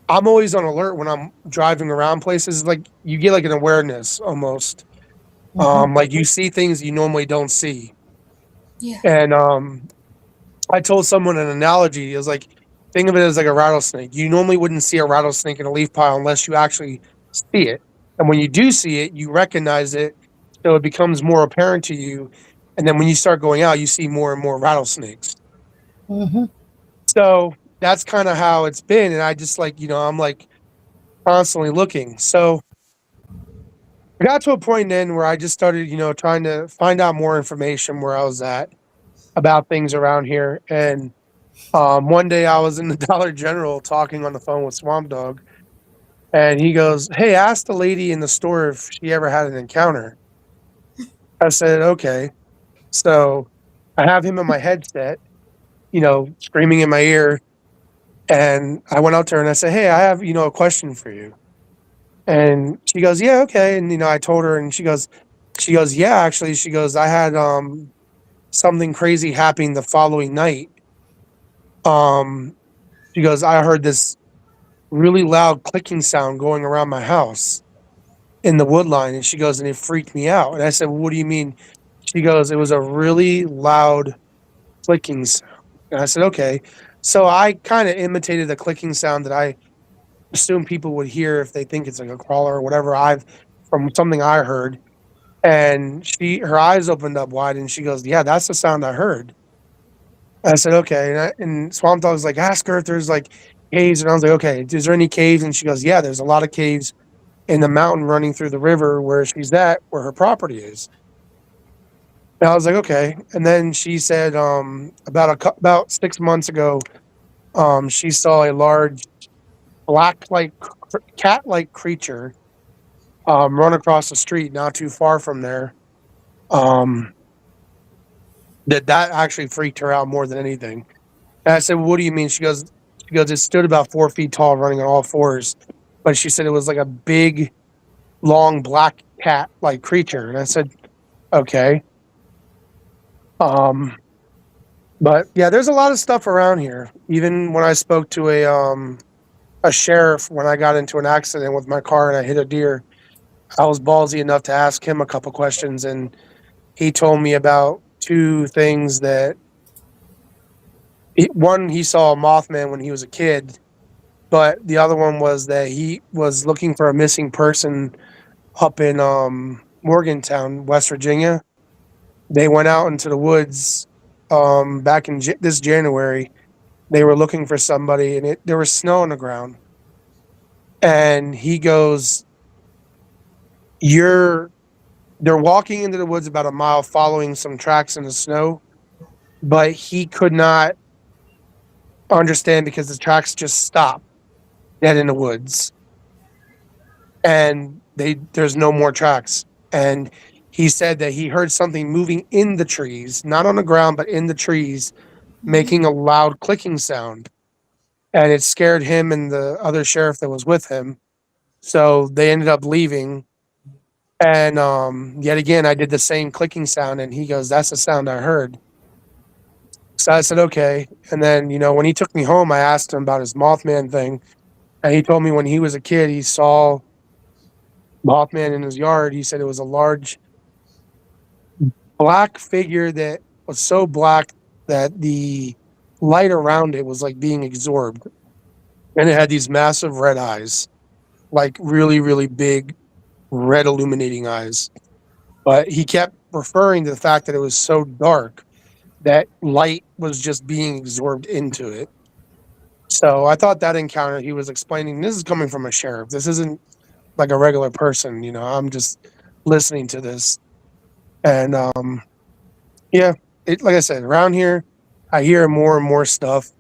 I'm always on alert when I'm driving around places. Like you get like an awareness almost. Like you see things you normally don't see. Yeah. And I told someone an analogy. It was like, think of it as like a rattlesnake. You normally wouldn't see a rattlesnake in a leaf pile unless you actually see it. And when you do see it, you recognize it. So it becomes more apparent to you. And then when you start going out, you see more and more rattlesnakes. Mm-hmm. So that's kind of how it's been. And I just like, I'm like constantly looking. So I got to a point then where I just started, trying to find out more information where I was at about things around here. And one day I was in the Dollar General talking on the phone with Swamp Dog, and he goes, "Hey, ask the lady in the store if she ever had an encounter." I said, "Okay." So I have him in my headset, screaming in my ear. And I went out to her and I said, "Hey, I have, a question for you." And she goes, "Yeah, okay." And, I told her, and she goes, "Yeah, actually," she goes, "I had, something crazy happening the following night." Um, she goes, "I heard this really loud clicking sound going around my house in the wood line." And she goes, "And it freaked me out." And I said, "Well, what do you mean?" She goes, "It was a really loud clicking sound." And I said, "Okay." So I kind of imitated the clicking sound that I assume people would hear if they think it's like a crawler or whatever from something I heard. And her eyes opened up wide and she goes, "Yeah, that's the sound I heard." I said, "Okay." And Swamp Dog was like, "Ask her if there's like caves." And I was like, "Okay, is there any caves?" And she goes, "Yeah, there's a lot of caves in the mountain running through the river where she's at, where her property is." And I was like, "Okay." And then she said, about 6 months ago, she saw a large black like cat like creature run across the street not too far from there. Um, that actually freaked her out more than anything. And I said, "Well, what do you mean?" She goes, "It stood about 4 feet tall, running on all fours." But she said it was like a big, long black cat like creature. And I said, "Okay." Um, but yeah, there's a lot of stuff around here. Even when I spoke to a sheriff when I got into an accident with my car and I hit a deer, I was ballsy enough to ask him a couple questions, and he told me about two things that one, he saw a Mothman when he was a kid, but the other one was that he was looking for a missing person up in Morgantown, West Virginia. They went out into the woods back in this January. They were looking for somebody, and there was snow on the ground. And he goes, "You're they're walking into the woods about a mile, following some tracks in the snow, but he could not understand because the tracks just stopped dead in the woods, and there's no more tracks." And he said that he heard something moving in the trees, not on the ground, but in the trees, Mm-hmm. making a loud clicking sound. And it scared him and the other sheriff that was with him. So they ended up leaving. And yet again, I did the same clicking sound, and he goes, "That's the sound I heard." So I said, "Okay." And then, when he took me home, I asked him about his Mothman thing. And he told me when he was a kid, he saw Mothman in his yard. He said it was a large black figure that was so black that the light around it was like being absorbed. And it had these massive red eyes, like really, really big, red illuminating eyes. But he kept referring to the fact that it was so dark that light was just being absorbed into it. So I thought that encounter, he was explaining, this is coming from a sheriff. This isn't like a regular person, I'm just listening to this. And yeah, like I said, around here, I hear more and more stuff.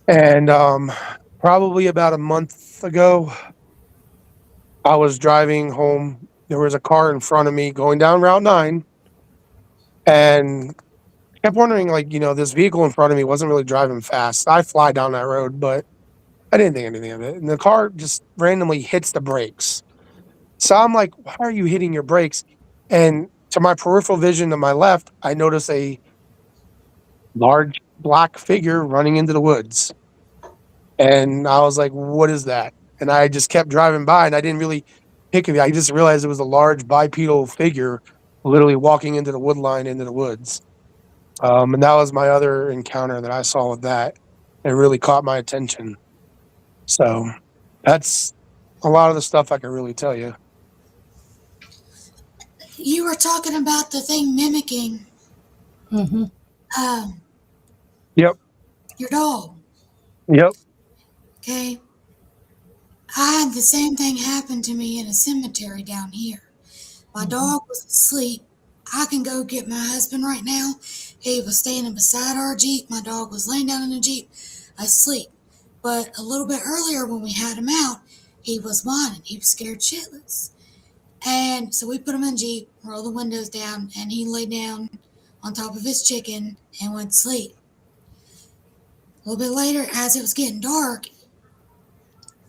And probably about a month ago, I was driving home. There was a car in front of me going down Route 9, and kept wondering, like, this vehicle in front of me wasn't really driving fast. I fly down that road, but I didn't think anything of it. And the car just randomly hits the brakes. So I'm like, "Why are you hitting your brakes?" And to my peripheral vision to my left, I notice a large black figure running into the woods. And I was like, "What is that?" And I just kept driving by, and I didn't really pick it. I just realized it was a large bipedal figure literally walking into the wood line, into the woods. And that was my other encounter that I saw with that. It really caught my attention. So that's a lot of the stuff I can really tell you. You were talking about the thing mimicking Mm-hmm. um, Yep. your dog. Yep. Okay. I had the same thing happen to me in a cemetery down here. My dog was asleep. I can go get my husband right now. He was standing beside our Jeep. My dog was laying down in the Jeep asleep. But a little bit earlier when we had him out, he was whining. He was scared shitless. And so we put him in the Jeep, rolled the windows down, and he lay down on top of his chicken and went to sleep. A little bit later, as it was getting dark,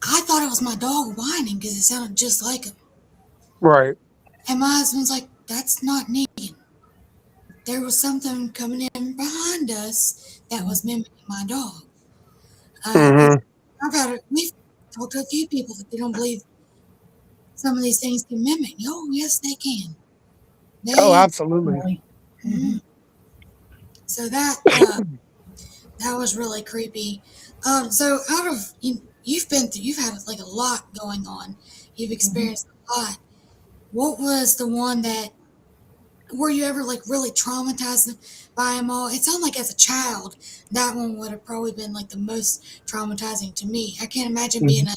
I thought it was my dog whining because it sounded just like him. Right. And my husband's like, that's not Negan. There was something coming in behind us that was mimicking my dog. Mm-hmm. We've talked to a few people that they don't believe some of these things can mimic. Oh, yes, they can. Oh, They, absolutely. Really. mhm. So that was really creepy. So out of you've had like a lot going on. You've experienced a lot. What was the one that were you ever like really traumatized by them all? It sounded like as a child, that one would have probably been like the most traumatizing to me. I can't imagine being a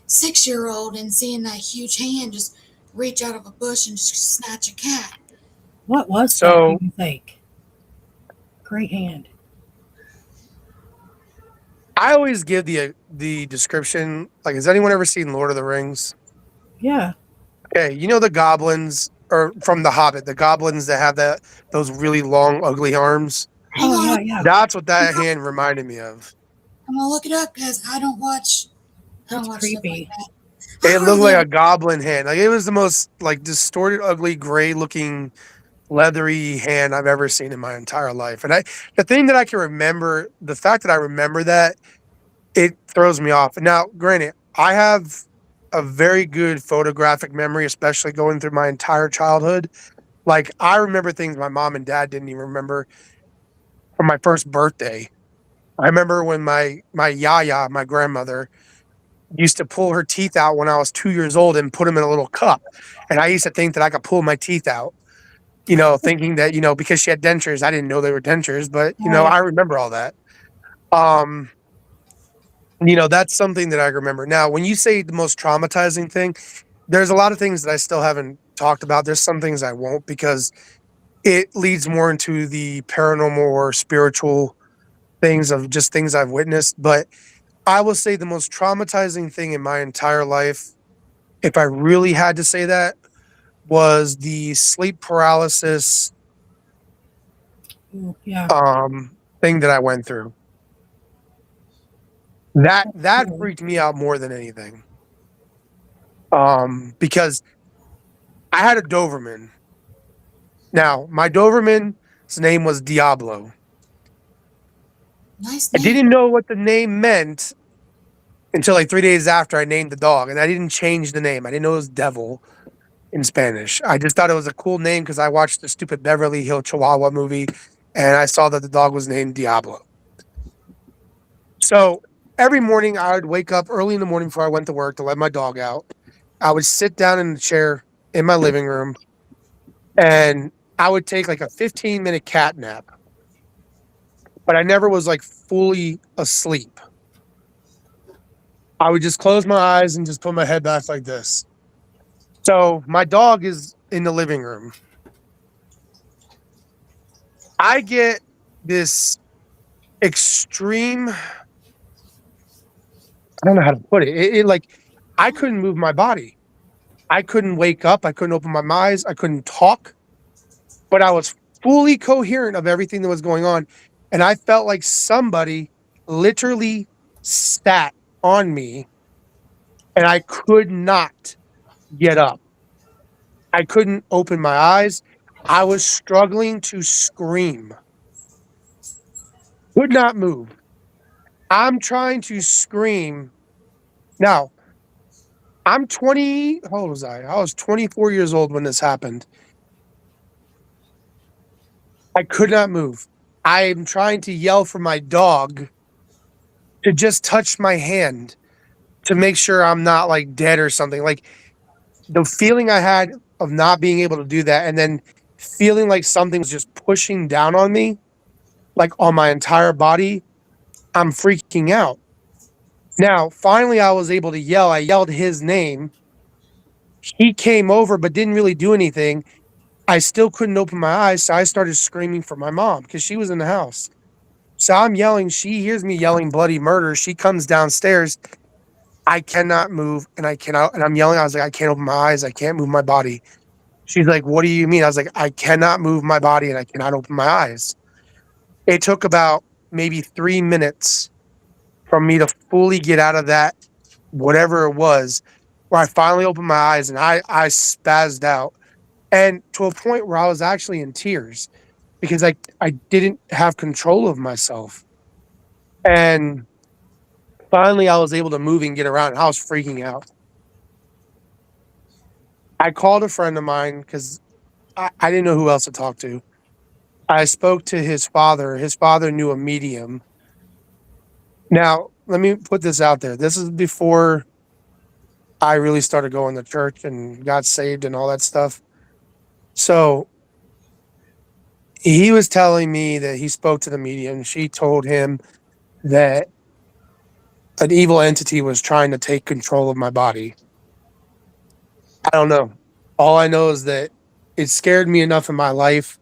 6-year-old and seeing that huge hand just reach out of a bush and just snatch a cat. What was that, do So you think? Great hand. I always give the description. Like, has anyone ever seen Lord of the Rings? Yeah. Okay, you know the goblins, or from The Hobbit, the goblins that have those really long, ugly arms. Hang Oh, on, yeah, yeah. That's what that hand reminded me of. I'm gonna look it up because I don't That's watch stuff like creepy. that. It I looked really like a don't. goblin hand. Like, it was the most like distorted, ugly, gray looking, leathery hand I've ever seen in my entire life. And the thing that I can remember, the fact that I remember that, it throws me off. Now, granted, I have a very good photographic memory, especially going through my entire childhood. Like, I remember things my mom and dad didn't even remember from my first birthday. I remember when my yaya, my grandmother, used to pull her teeth out when I was 2 years old and put them in a little cup. And I used to think that I could pull my teeth out, thinking that, because she had dentures, I didn't know they were dentures, but, Right. I remember all that. Um, that's something that I remember. Now, when you say the most traumatizing thing, there's a lot of things that I still haven't talked about. There's some things I won't because it leads more into the paranormal or spiritual things of just things I've witnessed. But I will say the most traumatizing thing in my entire life, if I really had to say that, was the sleep paralysis Ooh, yeah. thing that I went through. That Scary. freaked me out more than anything. Because I had a Doberman. Now, my Doberman's name was Diablo. Nice I name. didn't know what the name meant until like 3 days after I named the dog, and I didn't change the name. I didn't know it was devil in Spanish. I just thought it was a cool name because I watched the stupid Beverly Hill Chihuahua movie, and I saw that the dog was named Diablo. So every morning I would wake up early in the morning before I went to work to let my dog out. I would sit down in the chair in my living room, and I would take like a 15-minute cat nap, but I never was like fully asleep. I would just close my eyes and just put my head back like this. So my dog is in the living room. I get this extreme, I don't know how to put it. It like, I couldn't move my body. I couldn't wake up. I couldn't open my eyes. I couldn't talk, but I was fully coherent of everything that was going on. And I felt like somebody literally sat on me and I could not get up. I couldn't open my eyes. I was struggling to scream, could not move. I'm trying to scream. Now, I'm 20. How old was I? I was 24 years old when this happened. I could not move. I'm trying to yell for my dog, to just touch my hand to make sure I'm not like dead or something. Like the feeling I had of not being able to do that and then feeling like something was just pushing down on me, like on my entire body, I'm freaking out. Now, finally, I was able to yell. I yelled his name. He came over, but didn't really do anything. I still couldn't open my eyes. So I started screaming for my mom because she was in the house. So I'm yelling. She hears me yelling bloody murder. She comes downstairs. I cannot move and I cannot. And I'm yelling. I was like, I can't open my eyes. I can't move my body. She's like, what do you mean? I was like, I cannot move my body and I cannot open my eyes. It took about maybe 3 minutes for me to fully get out of that, whatever it was, where I finally opened my eyes and I spazzed out. And to a point where I was actually in tears because I didn't have control of myself. And finally I was able to move and get around and I was freaking out. I called a friend of mine because I didn't know who else to talk to. I spoke to his father. His father knew a medium. Now, let me put this out there. This is before I really started going to church and got saved and all that stuff. So he was telling me that he spoke to the medium. She told him that an evil entity was trying to take control of my body. I don't know. All I know is that it scared me enough in my life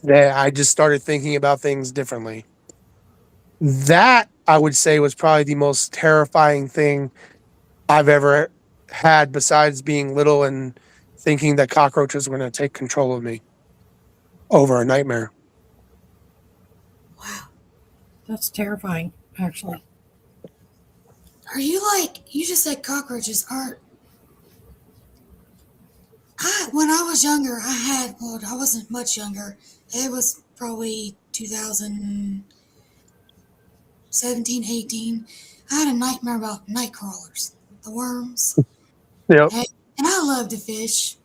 that I just started thinking about things differently. That I would say was probably the most terrifying thing I've ever had besides being little and thinking that cockroaches were going to take control of me over a nightmare. Wow. That's terrifying, actually. Are you like, you just said cockroaches aren't. When I was younger, well, I wasn't much younger. It was probably 2017, 18. I had a nightmare about night crawlers, the worms. Yep. And I love to fish.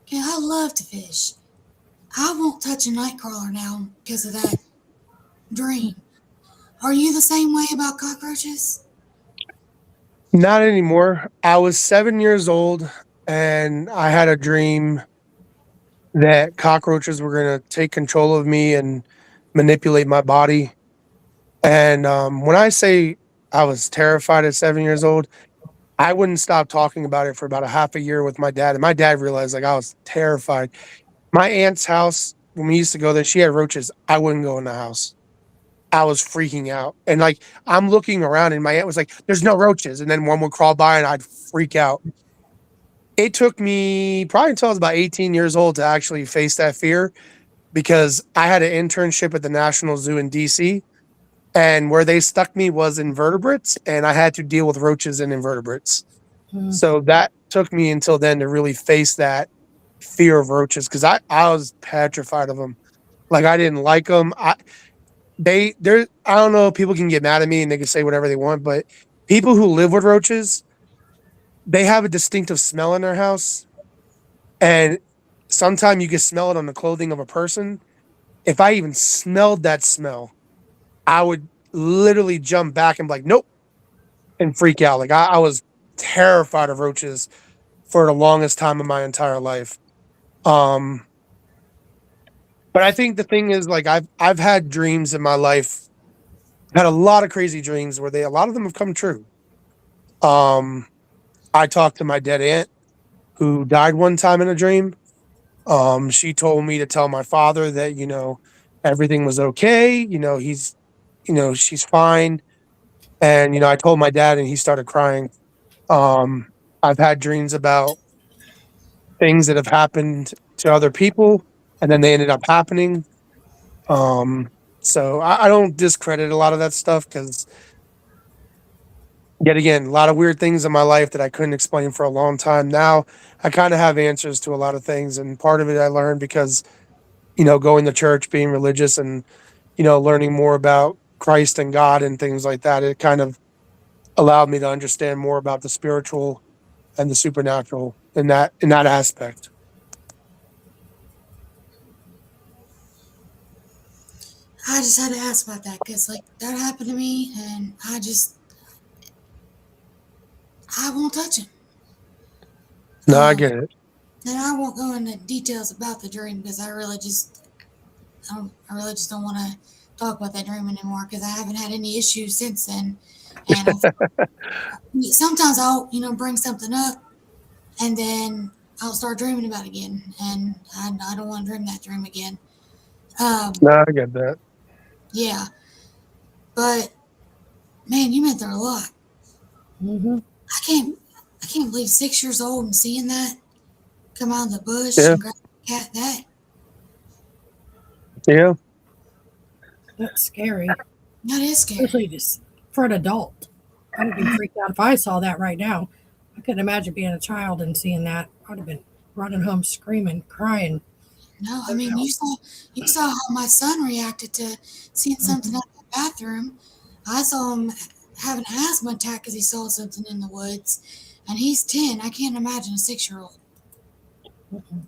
Okay, I love to fish. I won't touch a night crawler now because of that dream. Are you the same way about cockroaches? Not anymore. I was 7 years old and I had a dream that cockroaches were going to take control of me and manipulate my body. And when I say I was terrified at 7 years old, I wouldn't stop talking about it for about a half a year with my dad. And my dad realized like I was terrified. My aunt's house, when we used to go there, she had roaches. I wouldn't go in the house. I was freaking out. And like I'm looking around and my aunt was like, there's no roaches. And then one would crawl by and I'd freak out. It took me probably until I was about 18 years old to actually face that fear because I had an internship at the National Zoo in DC. And where they stuck me was invertebrates, and I had to deal with roaches and invertebrates. Mm. So that took me until then to really face that fear of roaches because I was petrified of them. Like I didn't like them. I don't know. People can get mad at me and they can say whatever they want, but people who live with roaches, they have a distinctive smell in their house, and sometimes you can smell it on the clothing of a person. If I even smelled that smell, I would literally jump back and be like, nope, and freak out. Like I was terrified of roaches for the longest time of my entire life. Um, but I think the thing is like I've had dreams in my life, had a lot of crazy dreams where a lot of them have come true. Um, I talked to my dead aunt who died one time in a dream. She told me to tell my father that, everything was okay. She's fine. And, I told my dad and he started crying. I've had dreams about things that have happened to other people and then they ended up happening. So I don't discredit a lot of that stuff because, yet again, a lot of weird things in my life that I couldn't explain for a long time. Now I kind of have answers to a lot of things. And part of it I learned because, going to church, being religious and, learning more about Christ and God and things like that. It kind of allowed me to understand more about the spiritual and the supernatural in that aspect. I just had to ask about that because, like, that happened to me, and I won't touch him. No, I get it. And I won't go into details about the dream because I really just don't want to talk about that dream anymore because I haven't had any issues since then. And sometimes I'll, bring something up and then I'll start dreaming about it again. And I don't want to dream that dream again. No, I get that. Yeah. But man, you went through a lot. Mm-hmm. I can't, I can't believe 6 years old and seeing that come out of the bush Yeah, and grab the cat. yeah. That's scary, That is scary. especially just for an adult. I would be freaked out if I saw that right now. I couldn't imagine being a child and seeing that. I'd have been running home screaming, crying. No, I You mean know. you saw how my son reacted to seeing something Mhm. out the bathroom. I saw him have an asthma attack because he saw something in the woods, and he's 10. I can't imagine a 6 year old. Mhm.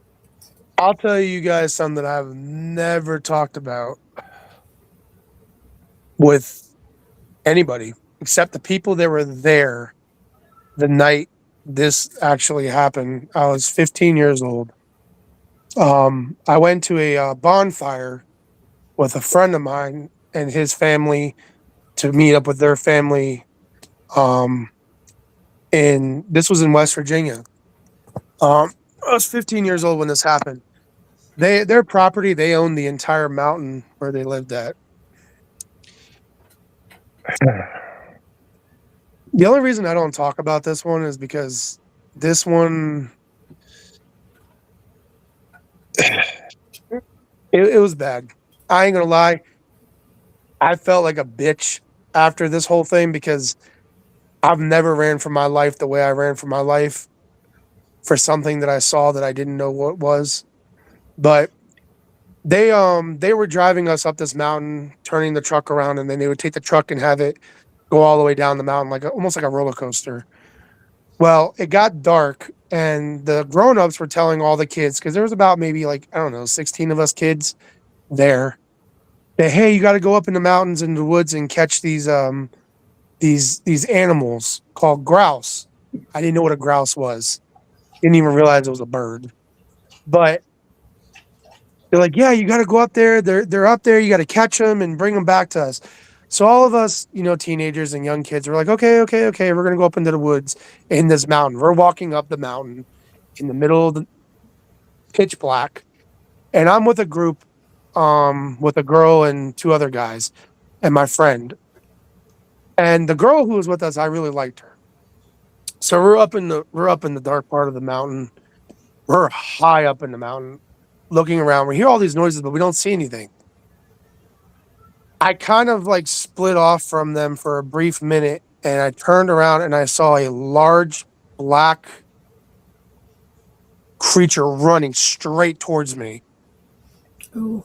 I'll tell you guys something that I've never talked about with anybody except the people that were there the night this actually happened. I was 15 years old. I went to a bonfire with a friend of mine and his family to meet up with their family. Um, and this was in West Virginia. I was 15 years old when this happened. Their property, they owned the entire mountain where they lived at. The only reason I don't talk about this one is because this one it was bad. I ain't gonna lie. I felt like a bitch after this whole thing because I've never ran for my life the way I ran for my life for something that I saw that I didn't know what was. But they were driving us up this mountain, turning the truck around, and then they would take the truck and have it go all the way down the mountain almost like a roller coaster. Well, it got dark and the grown-ups were telling all the kids because there was about maybe like I don't know 16 of us kids there that hey, you got to go up in the mountains in the woods and catch these animals called grouse. I didn't know what a grouse was. Didn't even realize it was a bird. But they're like, yeah, you got to go up there. They're up there. You got to catch them and bring them back to us. So all of us, teenagers and young kids, were like, okay, okay, okay. We're gonna go up into the woods in this mountain. We're walking up the mountain in the middle of the pitch black, and I'm with a group, with a girl and two other guys, and my friend. And the girl who was with us, I really liked her. So we're up in the dark part of the mountain. We're high up in the mountain, looking around. We hear all these noises, but we don't see anything. I kind of like split off from them for a brief minute, and I turned around and I saw a large black creature running straight towards me. Oh,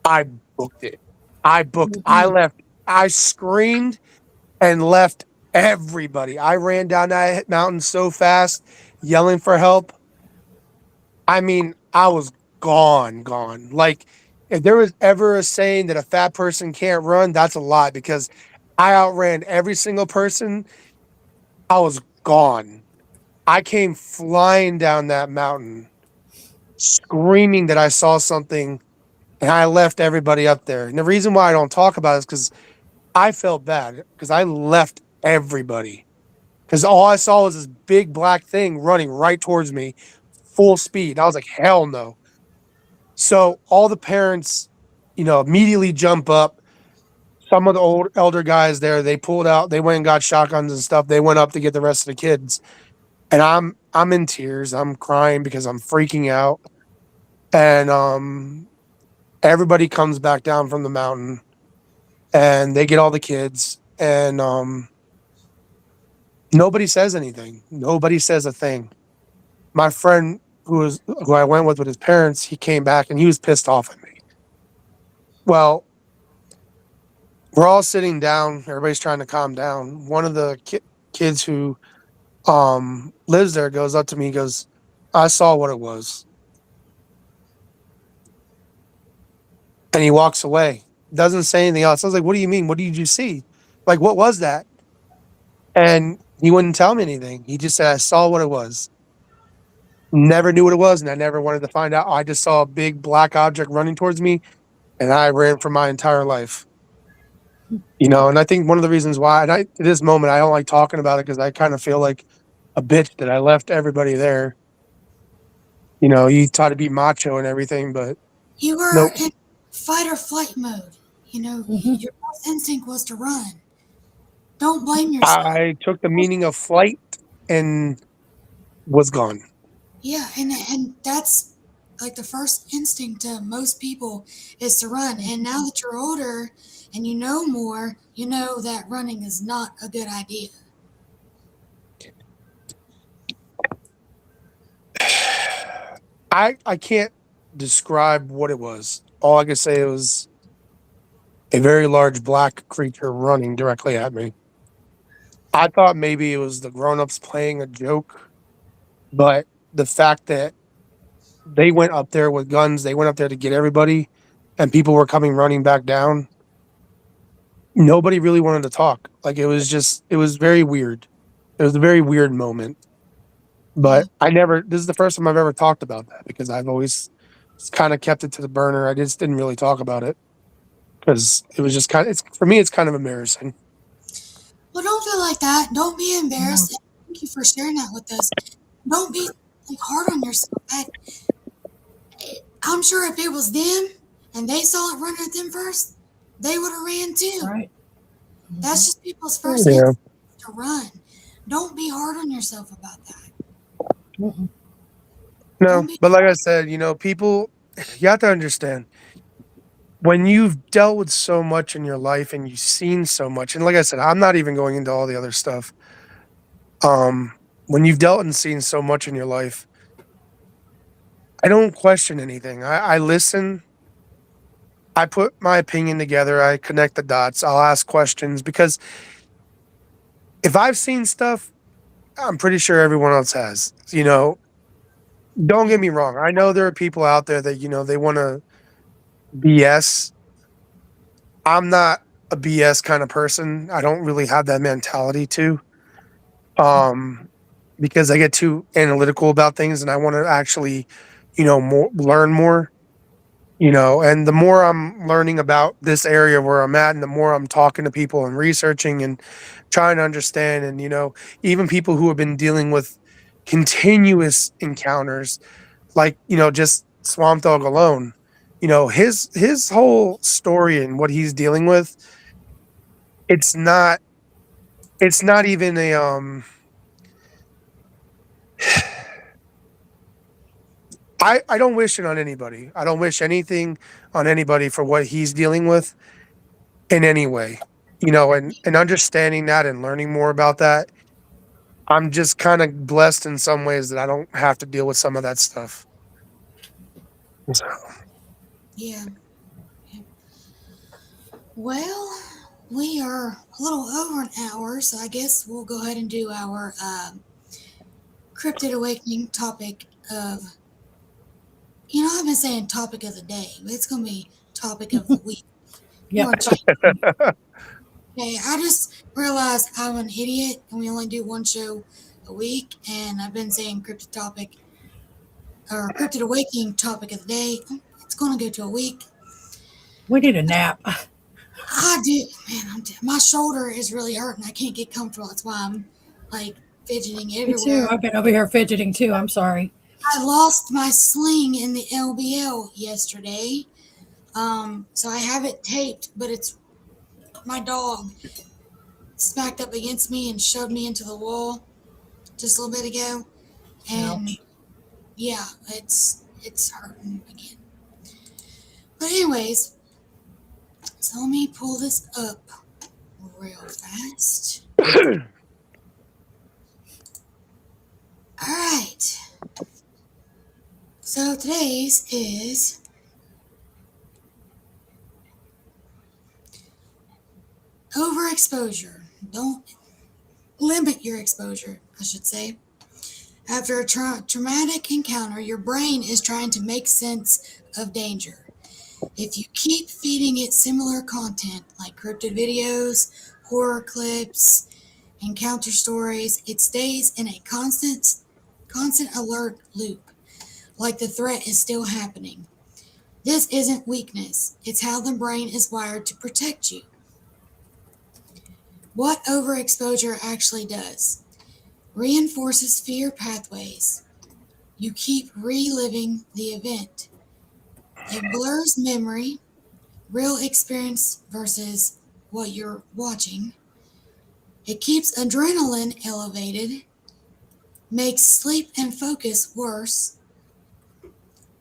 I booked it. I mhm. left. I screamed and left everybody. I ran down that mountain so fast, yelling for help. I mean, I was gone, gone. Like, if there was ever a saying that a fat person can't run, that's a lie because I outran every single person. I was gone. I came flying down that mountain, screaming that I saw something, and I left everybody up there. And the reason why I don't talk about it is because I felt bad because I left everybody. Because all I saw was this big black thing running right towards me, full speed. I was like, hell no. So all the parents, immediately jump up. Some of the old elder guys there, they pulled out, they went and got shotguns and stuff. They went up to get the rest of the kids. And I'm in tears. I'm crying because I'm freaking out. And everybody comes back down from the mountain and they get all the kids and nobody says anything. Nobody says a thing. My friend who I went with his parents, he came back and he was pissed off at me. Well, we're all sitting down. Everybody's trying to calm down. One of the kids who lives there goes up to me. He goes, "I saw what it was," and he walks away. doesn't say anything else. I was like, what do you mean? What did you see? Like, what was that? And he wouldn't tell me anything. He just said, I saw what it was. Never knew what it was, and I never wanted to find out. I just saw a big black object running towards me, and I ran for my entire life. And I think one of the reasons why, and to this moment, I don't like talking about it because I kind of feel like a bitch that I left everybody there. You try to be macho and everything, but You were nope. in fight or flight mode. Mhm. Your first instinct was to run. Don't blame yourself. I took the meaning of flight and was gone. Yeah, and that's like the first instinct to most people is to run. And now that you're older and you know more, you know that running is not a good idea. I can't describe what it was. All I can say was a very large black creature running directly at me. I thought maybe it was the grown-ups playing a joke, but the fact that they went up there with guns, they went up there to get everybody, and people were coming running back down. Nobody really wanted to talk. Like it was very weird. It was a very weird moment. Yeah. But this is the first time I've ever talked about that because I've always kind of kept it to the burner. I just didn't really talk about it because it was just for me, it's kind of embarrassing. Well, don't feel like that. Don't be embarrassed. And thank you for sharing that with us. Don't be like hard on yourself. I'm sure if it was them and they saw it running at them first, they would have ran too. Right. That's just people's first Yeah. instinct to run. Don't be hard on yourself about that. Mm-mm. No, Don't be. but like I said, people, you have to understand when you've dealt with so much in your life and you've seen so much, and like I said, I'm not even going into all the other stuff. When you've dealt and seen so much in your life, I don't question anything. I listen. I put my opinion together. I connect the dots. I'll ask questions because if I've seen stuff, I'm pretty sure everyone else has. Don't get Yeah. me wrong. I know there are people out there that, they want to BS. I'm not a BS kind of person. I don't really have that mentality too. Um, because I get too analytical about things and I want to actually, learn more. And the more I'm learning about this area where I'm at, and the more I'm talking to people and researching and trying to understand, and even people who have been dealing with continuous encounters, like just Swamp Dog alone, his whole story and what he's dealing with, it's not even a I don't wish it on anybody. I don't wish anything on anybody for what he's dealing with in any way. And understanding that and learning more about that, I'm just kind of blessed in some ways that I don't have to deal with some of that stuff. So, Yeah. Yeah. Well, we are a little over an hour, so I guess we'll go ahead and do our Cryptid Awakening topic of. I've been saying topic of the day, but it's going to be topic of the week. Yep. Okay, I just realized I'm an idiot and we only do one show a week, and I've been saying cryptid topic or cryptid awakening topic of the day. It's going to go to a week. We need a nap. I do, man. My shoulder is really hurting. I can't get comfortable. That's why I'm like fidgeting Me too. everywhere. I've been over here fidgeting too. I'm sorry. I lost my sling in the LBL yesterday, so I have it taped, but it's my dog smacked up against me and shoved me into the wall just a little bit ago, and Ouch. yeah, it's hurting again. But anyways, so let me pull this up real fast. All right. So today's is overexposure. Don't limit your exposure, I should say. After a traumatic encounter, your brain is trying to make sense of danger. If you keep feeding it similar content like cryptid videos, horror clips, encounter stories, it stays in a constant alert loop, like the threat is still happening. This isn't weakness, it's how the brain is wired to protect you. What overexposure actually does: reinforces fear pathways. You keep reliving the event. It blurs memory, real experience versus what you're watching. It keeps adrenaline elevated, makes sleep and focus worse.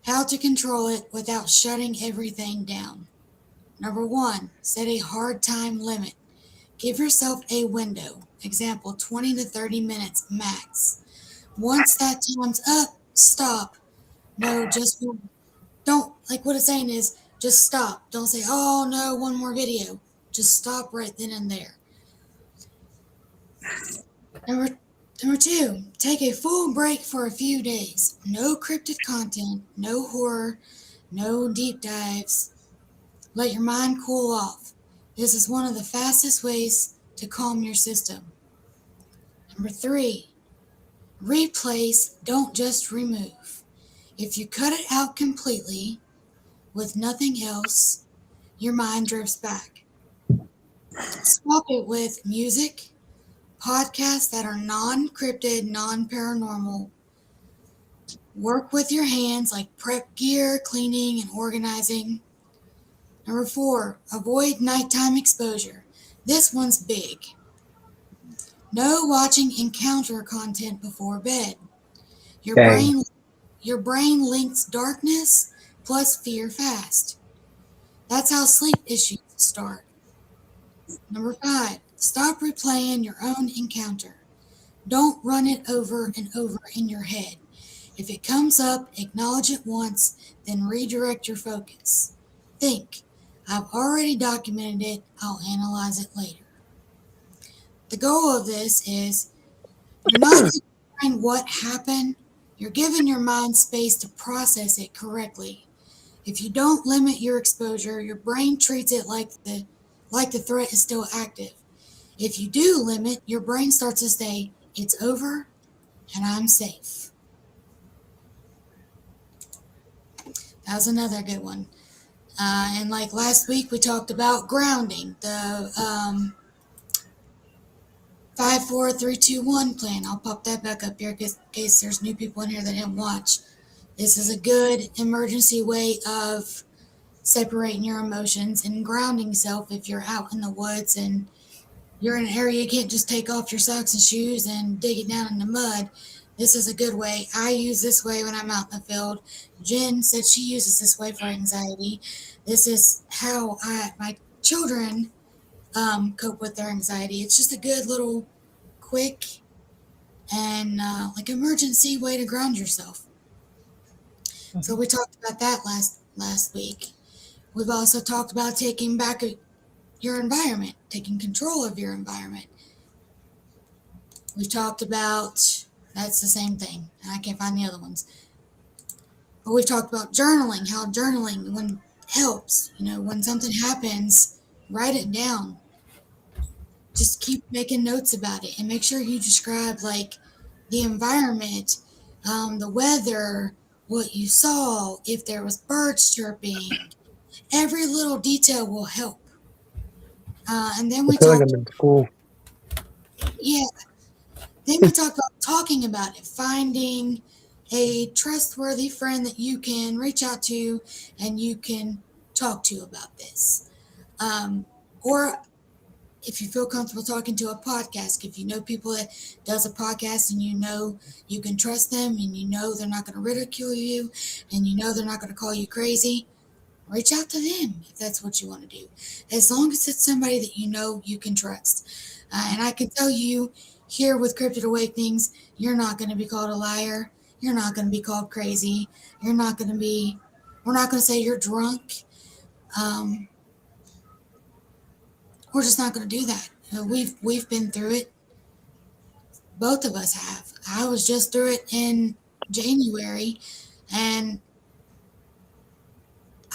How to control it without shutting everything down. Number 1, set a hard time limit. Give yourself a window, example 20 to 30 minutes max. Once that time's up, stop. No, just don't, like what it's saying is just stop. Don't say, oh no, one more video. Just stop right then and there. Number 2, take a full break for a few days. No cryptid content, no horror, no deep dives. Let your mind cool off. This is one of the fastest ways to calm your system. Number 3, replace, don't just remove. If you cut it out completely with nothing else, your mind drifts back. Swap it with music, podcasts that are non-cryptid, non-paranormal. Work with your hands like prep gear, cleaning, and organizing. Number 4, avoid nighttime exposure. This one's big. No watching encounter content before bed. Your Dang. brain links darkness plus fear fast. That's how sleep issues start. Number 5, stop replaying your own encounter. Don't run it over and over in your head. If it comes up, acknowledge it once, then redirect your focus. Think, I've already documented it, I'll analyze it later. The goal of this is you're not ignoring what happened, you're giving your mind space to process it correctly. If you don't limit your exposure, your brain treats it like the threat is still active. If you do limit, your brain starts to say, it's over and I'm safe. That was another good one. And like last week, we talked about grounding, the 5, 4, 3, 2, 1 plan. I'll pop that back up here in case there's new people in here that didn't watch. This is a good emergency way of separating your emotions and grounding yourself if you're out in the woods and you're in an area you can't just take off your socks and shoes and dig it down in the mud. This is a good way. I use this way when I'm out in the field. Jen said she uses this way for anxiety. This is how my children cope with their anxiety. It's just a good little quick and like emergency way to ground yourself. So we talked about that last week. We've also talked about taking back your environment, taking control of your environment. We've talked about, that's the same thing, and I can't find the other ones. But we've talked about journaling, how journaling helps. When something happens, write it down. Just keep making notes about it and make sure you describe like the environment, the weather, what you saw, if there was birds chirping. Every little detail will help. And then we I feel like talked, I'm in school. yeah. Then we talked about talking about it, finding a trustworthy friend that you can reach out to and you can talk to about this. Or if you feel comfortable talking to a podcast, if you know people that does a podcast and you can trust them and they're not going to ridicule you and they're not going to call you crazy, reach out to them if that's what you want to do. As long as it's somebody that you can trust. And I can tell you here with Cryptid Awakenings, you're not going to be called a liar. You're not going to be called crazy. We're not going to say you're drunk. We're just not going to do that. We've been through it. Both of us have. I was just through it in January, and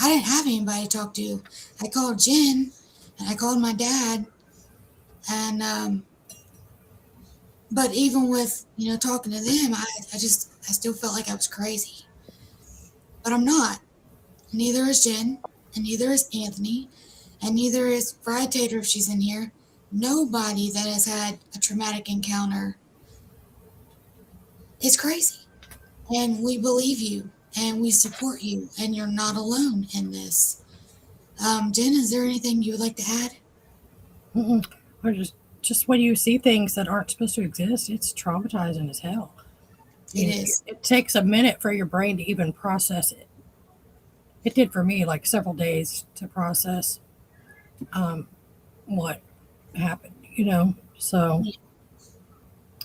I didn't have anybody to talk to. I called Jen and I called my dad, and but even with talking to them, I still felt like I was crazy, but I'm not. Neither is Jen, and neither is Anthony, and neither is Fried Tater if she's in here. Nobody that has had a traumatic encounter is crazy. And we believe you, and we support you, and you're not alone in this. Jen, is there anything you would like to add? Mm-mm. Or just when you see things that aren't supposed to exist, it's traumatizing as hell. It is. It takes a minute for your brain to even process it. It did for me, like several days to process what happened. So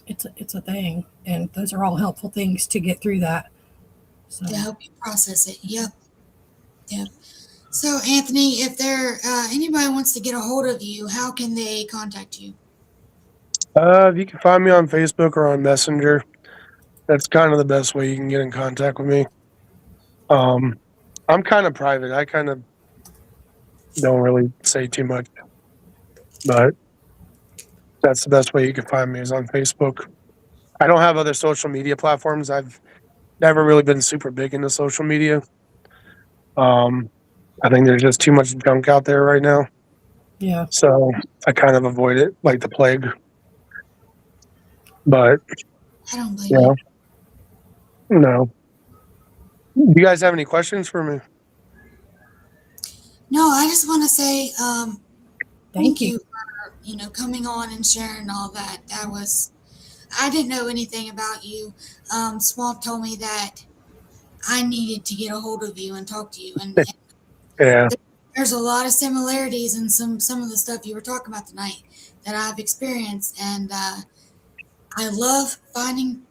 it's a thing, and those are all helpful things to get through that. So To help you process it. Yep. Yep. So, Anthony, if anybody wants to get a hold of you, how can they contact you? You can find me on Facebook or on Messenger. That's kind of the best way you can get in contact with me. I'm kind of private. I kind of don't really say too much, but that's the best way you can find me is on Facebook. I don't have other social media platforms. I've never really been super big into social media. I think there's just too much junk out there right now. yeah. So I kind of avoid it like the plague. But I don't blame yeah, you. no. Do you guys have any questions for me? No, I just want to say Thank thank you. you for coming on and sharing all that. I didn't know anything about you. Swamp told me that I needed to get a hold of you and talk to you, and Yeah. there's a lot of similarities in some of the stuff you were talking about tonight that I've experienced, and I love finding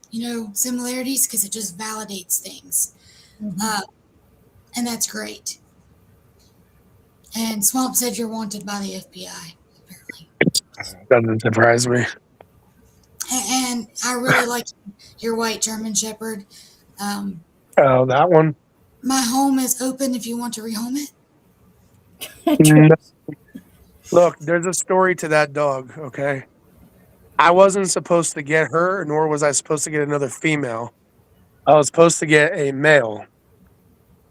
similarities because it just validates things, Mhm. and that's great. And Swamp said you're wanted by the FBI, apparently. Doesn't surprise me. And I really like your white German Shepherd. Um, Oh, that one? my home is open if you want to rehome it. No. Look, there's a story to that dog, okay? I wasn't supposed to get her, nor was I supposed to get another female. I was supposed to get a male.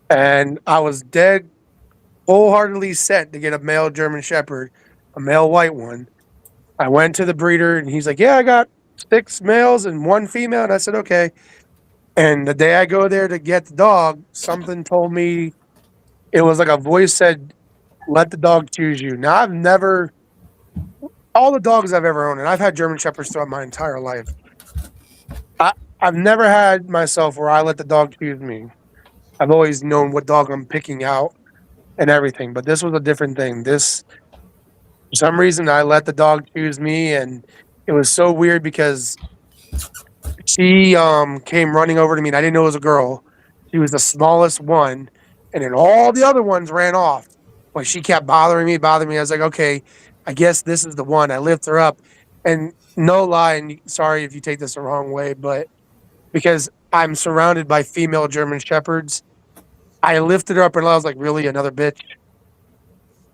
And I was dead wholeheartedly set to get a male German Shepherd, a male white one. I went to the breeder and he's like, "Yeah, I got 6 males and 1 female." And I said, "Okay." And the day I go there to get the dog, something told me it was like a voice said, "Let the dog choose you." Now, I've never, all the dogs I've ever owned, and I've had German Shepherds throughout my entire life, I, I've never had myself where I let the dog choose me. I've always known what dog I'm picking out and everything, but this was a different thing. For some reason, I let the dog choose me, and it was so weird because she came running over to me, and I didn't know it was a girl. She was the smallest one, and then all the other ones ran off. But she kept bothering me. I was like, okay, I guess this is the one. I lift her up, and no lie, and sorry if you take this the wrong way, but because I'm surrounded by female German shepherds, I lifted her up, and I was like, really, another bitch.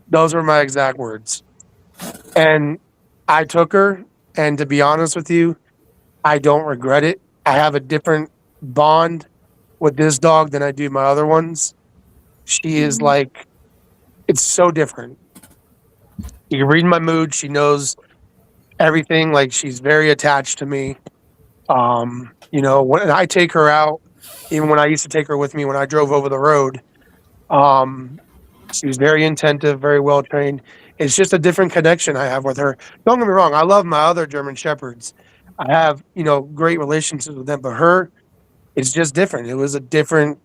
Those were my exact words, and I took her. And to be honest with you, I don't regret it. I have a different bond with this dog than I do my other ones. She is Mhm. like, it's so different. You can read my mood. She knows everything. Like, she's very attached to me. When I take her out, even when I used to take her with me when I drove over the road, um, she was very attentive, very well trained. It's just a different connection I have with her. Don't get me wrong. I love my other German shepherds. I have, great relationships with them, but her, it's just different. It was a different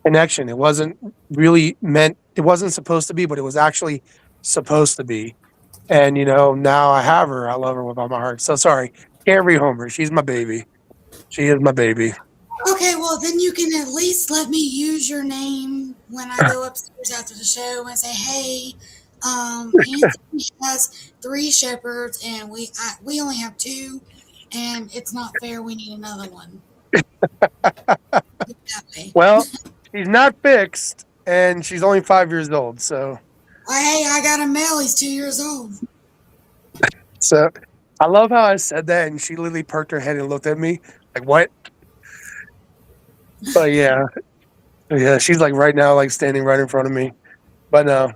connection. It wasn't really meant, it wasn't supposed to be, but it was actually supposed to be. And, now I have her. I love her with all my heart. So sorry. Can't rehome her. She's my baby. She is my baby. Okay, well then you can at least let me use your name when I go upstairs after the show and say, "Hey, Anthony has 3 shepherds and we only have 2, and it's not fair. We need another one." That way. Well, she's not fixed. and she's only 5 years old. Hey, I got a male. He's 2 years old. So I love how I said that, and she literally perked her head and looked at me like, "What?" But yeah, she's like right now, like standing right in front of me. But no,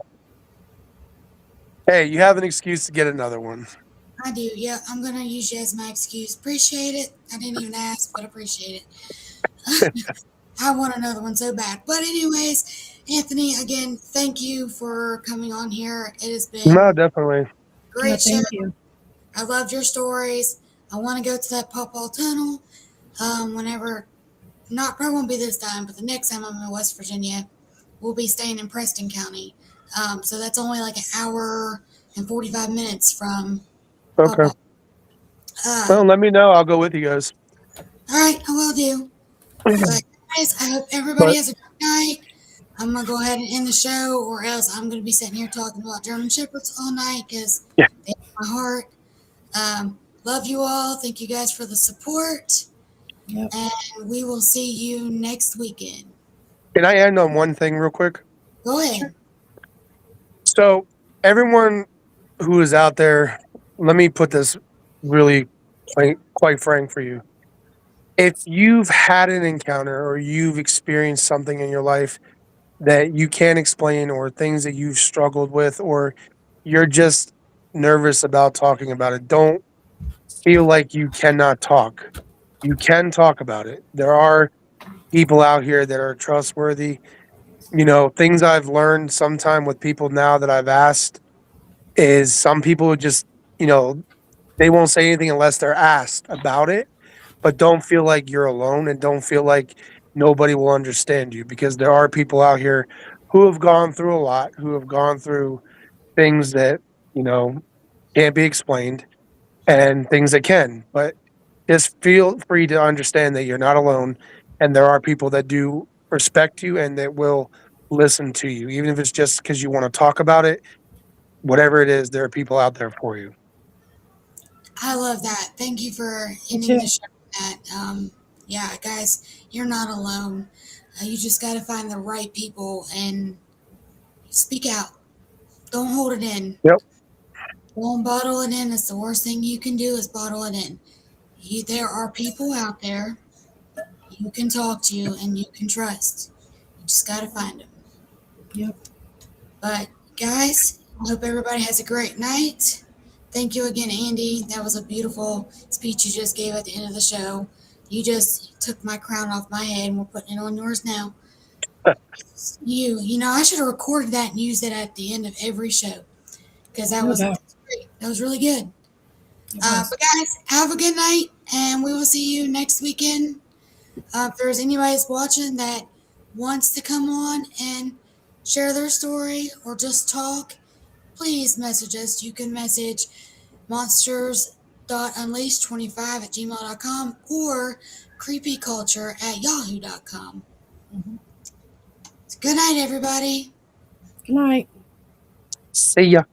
hey, you have an excuse to get another one. I do. Yeah, I'm gonna use you as my excuse. Appreciate it. I didn't even ask, but appreciate it. I want another one so bad. But anyways, Anthony, again, thank you for coming on here. It has No, been definitely. a great show. Thank you. I loved your stories. I want to go to that Pawpaw Tunnel. Whenever, not probably won't be this time, but the next time I'm in West Virginia, we'll be staying in Preston County. So that's only like an hour and 45 minutes from Okay. Pawpaw. Well, let me know. I'll go with you guys. All right, I will do. But guys, I hope everybody But has a good night. I'm gonna go ahead and end the show, or else I'm gonna be sitting here talking about German Shepherds all night because yeah, they have my heart. Love you all. Thank you guys for the support, Yep. and we will see you next weekend. can I end on one thing real quick? Go ahead. So everyone who is out there, let me put this really quite frank for you. If you've had an encounter or you've experienced something in your life that you can't explain, or things that you've struggled with, or you're just nervous about talking about it, don't feel like you cannot talk. You can talk about it. There are people out here that are trustworthy. Things I've learned sometime with people now that I've asked is some people just, you know, they won't say anything unless they're asked about it, but don't feel like you're alone and don't feel like nobody will understand you, because there are people out here who have gone through a lot, who have gone through things that, you know, can't be explained, and things that can. But just feel free to understand that you're not alone, and there are people that do respect you and that will listen to you, even if it's just because you want to talk about it. Whatever it is, there are people out there for you. I love that. Thank you for Me ending too. the show with that. Yeah, guys, you're not alone. You just got to find the right people and speak out. Don't hold it in. Yep. Don't bottle it in. It's the worst thing you can do is bottle it in. There are people out there you can talk to and you can trust. You just got to find them. Yep. But guys, I hope everybody has a great night. Thank you again, Andy. That was a beautiful speech you just gave at the end of the show. You just took my crown off my head and we're putting it on yours now. I should have recorded that and used it at the end of every show because that was great. That was really good. But guys, have a good night and we will see you next weekend. If there's anybody watching that wants to come on and share their story or just talk, please message us. You can message monsters.unleashed25@gmail.com or creepyculture@yahoo.com. Mm-hmm. Good night, everybody. Good night. See ya.